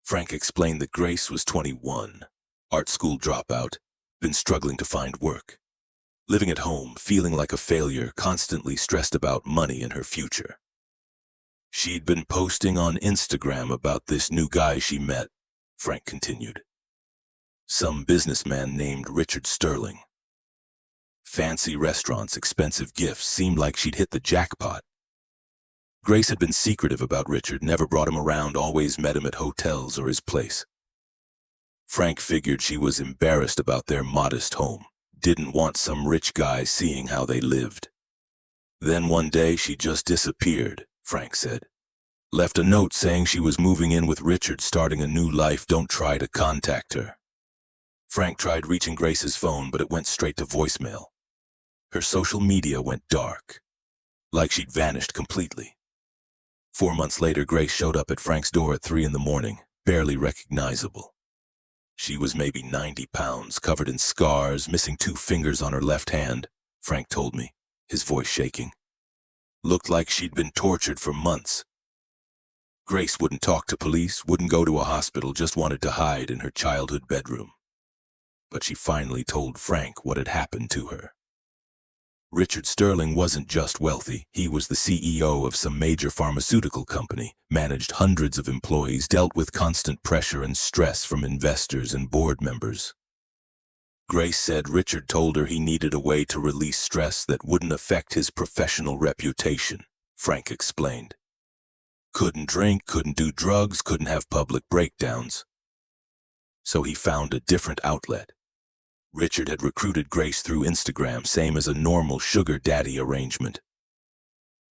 Frank explained that Grace was 21, art school dropout, been struggling to find work. Living at home, feeling like a failure, constantly stressed about money and her future. She'd been posting on Instagram about this new guy she met, Frank continued. Some businessman named Richard Sterling. Fancy restaurants, expensive gifts, seemed like she'd hit the jackpot. Grace had been secretive about Richard, never brought him around, always met him at hotels or his place. Frank figured she was embarrassed about their modest home, didn't want some rich guy seeing how they lived. Then one day she just disappeared, Frank said. Left a note saying she was moving in with Richard, starting a new life, don't try to contact her. Frank tried reaching Grace's phone, but it went straight to voicemail. Her social media went dark, like she'd vanished completely. 4 months later, Grace showed up at Frank's door at 3 in the morning, barely recognizable. She was maybe 90 pounds, covered in scars, missing 2 fingers on her left hand, Frank told me, his voice shaking. Looked like she'd been tortured for months. Grace wouldn't talk to police, wouldn't go to a hospital, just wanted to hide in her childhood bedroom. But she finally told Frank what had happened to her. Richard Sterling wasn't just wealthy, he was the CEO of some major pharmaceutical company, managed hundreds of employees, dealt with constant pressure and stress from investors and board members. Grace said Richard told her he needed a way to release stress that wouldn't affect his professional reputation, Frank explained. Couldn't drink, couldn't do drugs, couldn't have public breakdowns. So he found a different outlet. Richard had recruited Grace through Instagram, same as a normal sugar daddy arrangement.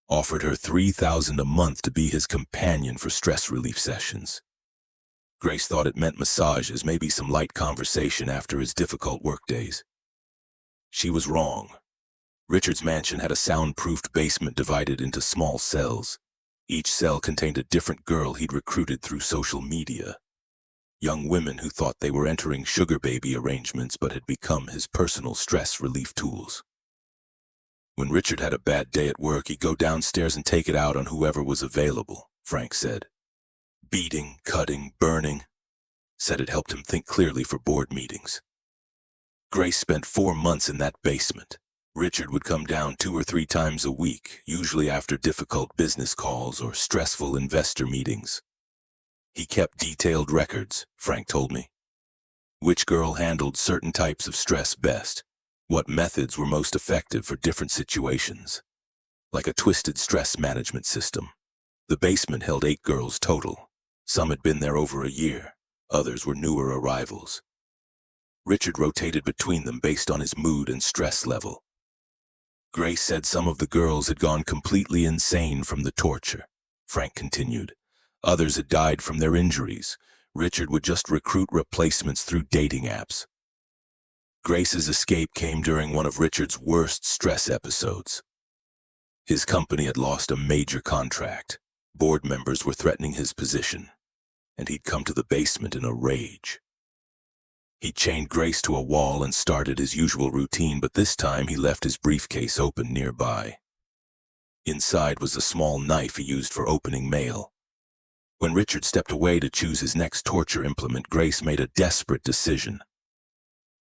Offered her $3,000 a month to be his companion for stress relief sessions. Grace thought it meant massages, maybe some light conversation after his difficult workdays. She was wrong. Richard's mansion had a soundproofed basement divided into small cells. Each cell contained a different girl he'd recruited through social media. young women who thought they were entering sugar baby arrangements but had become his personal stress relief tools. When Richard had a bad day at work, he'd go downstairs and take it out on whoever was available, Frank said. Beating, cutting, burning. Said it helped him think clearly for board meetings. Grace spent 4 months in that basement. Richard would come down 2 or 3 times a week, usually after difficult business calls or stressful investor meetings. He kept detailed records, Frank told me. Which girl handled certain types of stress best, what methods were most effective for different situations. Like a twisted stress management system. The basement held 8 girls total. Some had been there over a year, others were newer arrivals. Richard rotated between them based on his mood and stress level. Grace said some of the girls had gone completely insane from the torture, Frank continued. Others had died from their injuries. Richard would just recruit replacements through dating apps. Grace's escape came during one of Richard's worst stress episodes. His company had lost a major contract. Board members were threatening his position, and he'd come to the basement in a rage. He chained Grace to a wall and started his usual routine, but this time he left his briefcase open nearby. Inside was a small knife he used for opening mail. When Richard stepped away to choose his next torture implement, Grace made a desperate decision.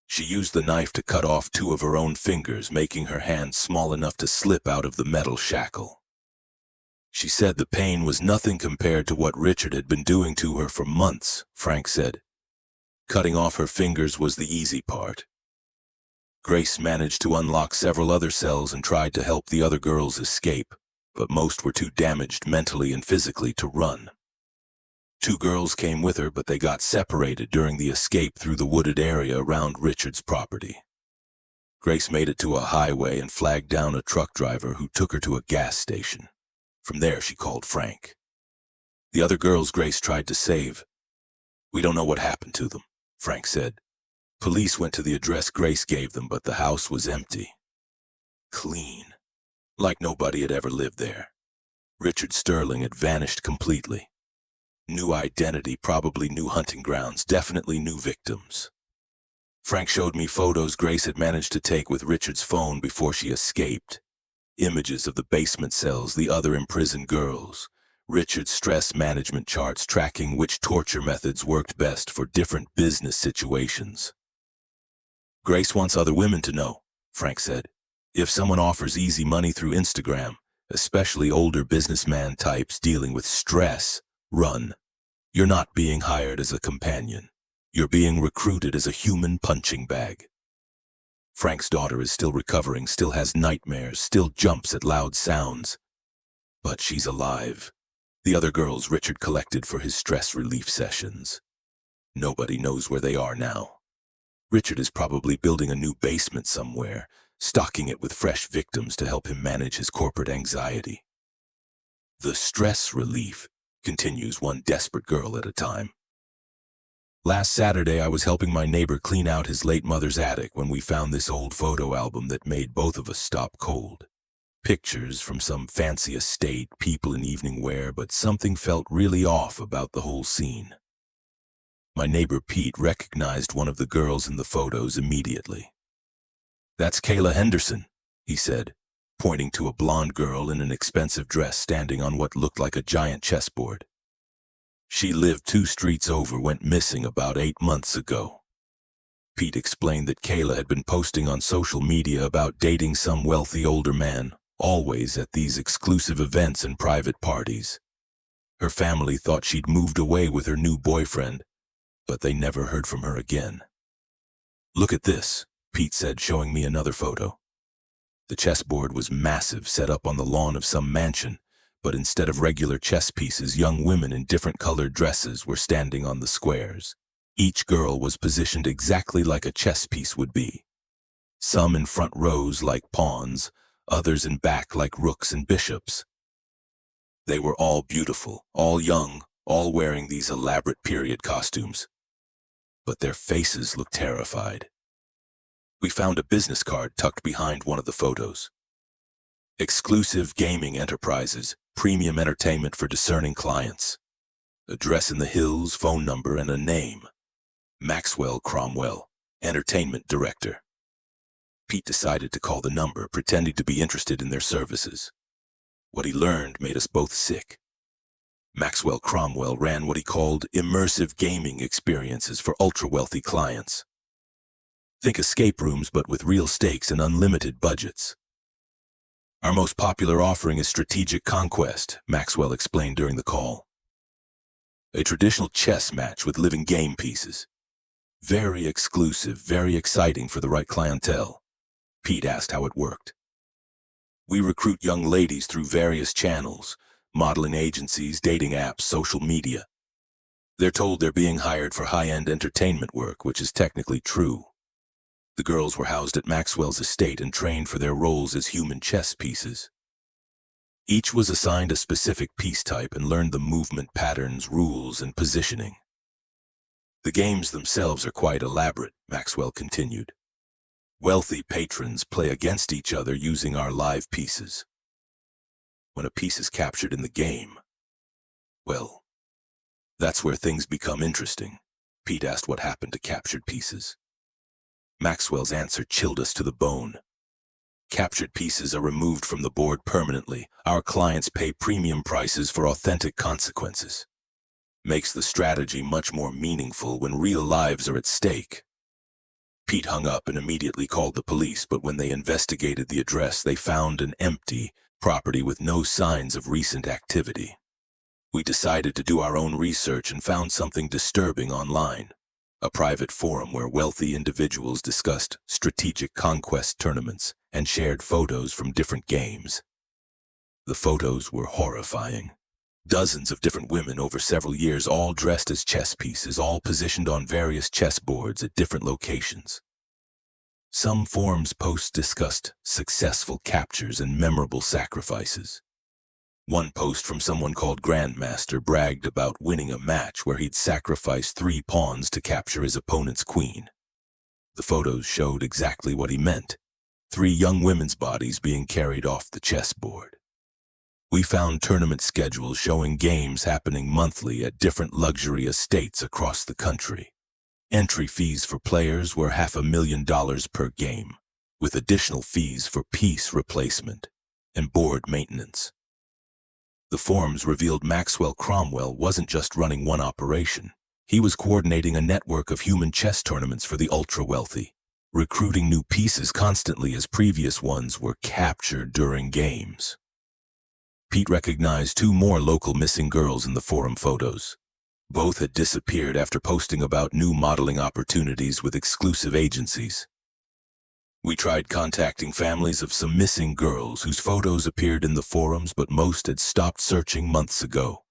She used the knife to cut off 2 of her own fingers, making her hand small enough to slip out of the metal shackle. She said the pain was nothing compared to what Richard had been doing to her for months, Frank said. Cutting off her fingers was the easy part. Grace managed to unlock several other cells and tried to help the other girls escape, but most were too damaged mentally and physically to run. 2 girls came with her, but they got separated during the escape through the wooded area around Richard's property. Grace made it to a highway and flagged down a truck driver who took her to a gas station. From there, she called Frank. The other girls Grace tried to save. "We don't know what happened to them," Frank said. Police went to the address Grace gave them, but the house was empty. Clean. Like nobody had ever lived there. Richard Sterling had vanished completely. New identity, probably new hunting grounds, definitely new victims. Frank showed me photos Grace had managed to take with Richard's phone before she escaped. Images of the basement cells, the other imprisoned girls. Richard's stress management charts tracking which torture methods worked best for different business situations. "Grace wants other women to know," Frank said. "If someone offers easy money through Instagram, especially older businessman types dealing with stress, run. You're not being hired as a companion. You're being recruited as a human punching bag." Frank's daughter is still recovering, still has nightmares, still jumps at loud sounds. But she's alive. The other girls Richard collected for his stress relief sessions. Nobody knows where they are now. Richard is probably building a new basement somewhere, stocking it with fresh victims to help him manage his corporate anxiety. The stress relief continues one desperate girl at a time. "Last Saturday, I was helping my neighbor clean out his late mother's attic when we found this old photo album that made both of us stop cold. Pictures from some fancy estate, people in evening wear, but something felt really off about the whole scene. My neighbor Pete recognized one of the girls in the photos immediately. "That's Kayla Henderson," he said, pointing to a blonde girl in an expensive dress standing on what looked like a giant chessboard. "She lived 2 streets over, went missing about 8 months ago." Pete explained that Kayla had been posting on social media about dating some wealthy older man, always at these exclusive events and private parties. Her family thought she'd moved away with her new boyfriend, but they never heard from her again. "Look at this," Pete said, showing me another photo. The chessboard was massive, set up on the lawn of some mansion, but instead of regular chess pieces, young women in different colored dresses were standing on the squares. Each girl was positioned exactly like a chess piece would be. Some in front rows like pawns, others in back like rooks and bishops. They were all beautiful, all young, all wearing these elaborate period costumes. But their faces looked terrified. We found a business card tucked behind one of the photos. "Exclusive gaming enterprises, premium entertainment for discerning clients." Address in the hills, phone number, and a name. Maxwell Cromwell, entertainment director. Pete decided to call the number, pretending to be interested in their services. What he learned made us both sick. Maxwell Cromwell ran what he called immersive gaming experiences for ultra-wealthy clients. Think escape rooms, but with real stakes and unlimited budgets. Our most popular offering is Strategic Conquest, Maxwell explained during the call. A traditional chess match with living game pieces. Very exclusive, very exciting for the right clientele. Pete asked how it worked. We recruit young ladies through various channels, modeling agencies, dating apps, social media. They're told they're being hired for high-end entertainment work, which is technically true. The girls were housed at Maxwell's estate and trained for their roles as human chess pieces. Each was assigned a specific piece type and learned the movement patterns, rules, and positioning. The games themselves are quite elaborate, Maxwell continued. Wealthy patrons play against each other using our live pieces. When a piece is captured in the game, well, that's where things become interesting. Pete asked what happened to captured pieces. Maxwell's answer chilled us to the bone. Captured pieces are removed from the board permanently. Our clients pay premium prices for authentic consequences. Makes the strategy much more meaningful when real lives are at stake. Pete hung up and immediately called the police, but when they investigated the address, they found an empty property with no signs of recent activity. We decided to do our own research and found something disturbing online. A private forum where wealthy individuals discussed strategic conquest tournaments and shared photos from different games. The photos were horrifying. Dozens of different women over several years, all dressed as chess pieces, all positioned on various chess boards at different locations. Some forums posts discussed successful captures and memorable sacrifices. One post from someone called Grandmaster bragged about winning a match where he'd sacrificed 3 pawns to capture his opponent's queen. The photos showed exactly what he meant: 3 young women's bodies being carried off the chessboard. We found tournament schedules showing games happening monthly at different luxury estates across the country. Entry fees for players were $500,000 per game, with additional fees for piece replacement and board maintenance. The forums revealed Maxwell Cromwell wasn't just running one operation. He was coordinating a network of human chess tournaments for the ultra-wealthy, recruiting new pieces constantly as previous ones were captured during games. Pete recognized 2 more local missing girls in the forum photos. Both had disappeared after posting about new modeling opportunities with exclusive agencies. We tried contacting families of some missing girls whose photos appeared in the forums, but most had stopped searching months ago.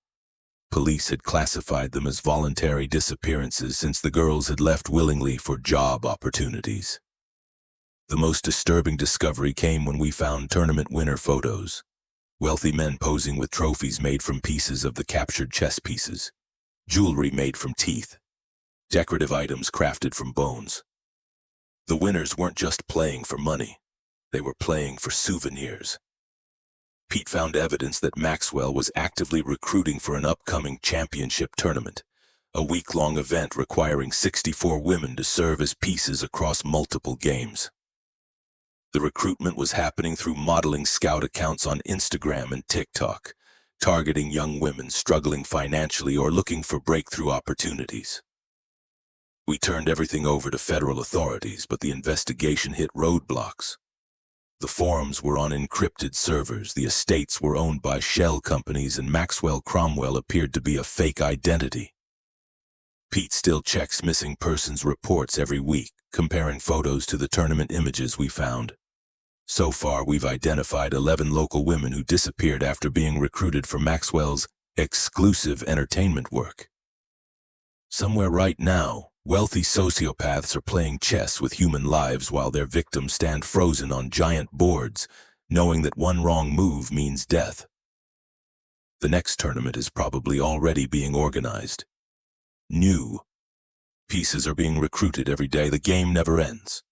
Police had classified them as voluntary disappearances since the girls had left willingly for job opportunities. The most disturbing discovery came when we found tournament winner photos. Wealthy men posing with trophies made from pieces of the captured chess pieces, jewelry made from teeth, decorative items crafted from bones. The winners weren't just playing for money, they were playing for souvenirs. Pete found evidence that Maxwell was actively recruiting for an upcoming championship tournament, a week-long event requiring 64 women to serve as pieces across multiple games. The recruitment was happening through modeling scout accounts on Instagram and TikTok, targeting young women struggling financially or looking for breakthrough opportunities. We turned everything over to federal authorities, but the investigation hit roadblocks. The forums were on encrypted servers, the estates were owned by shell companies, and Maxwell Cromwell appeared to be a fake identity. Pete still checks missing persons reports every week, comparing photos to the tournament images we found. So far, we've identified 11 local women who disappeared after being recruited for Maxwell's exclusive entertainment work. Somewhere right now, wealthy sociopaths are playing chess with human lives while their victims stand frozen on giant boards, knowing that one wrong move means death. The next tournament is probably already being organized. New pieces are being recruited every day. The game never ends.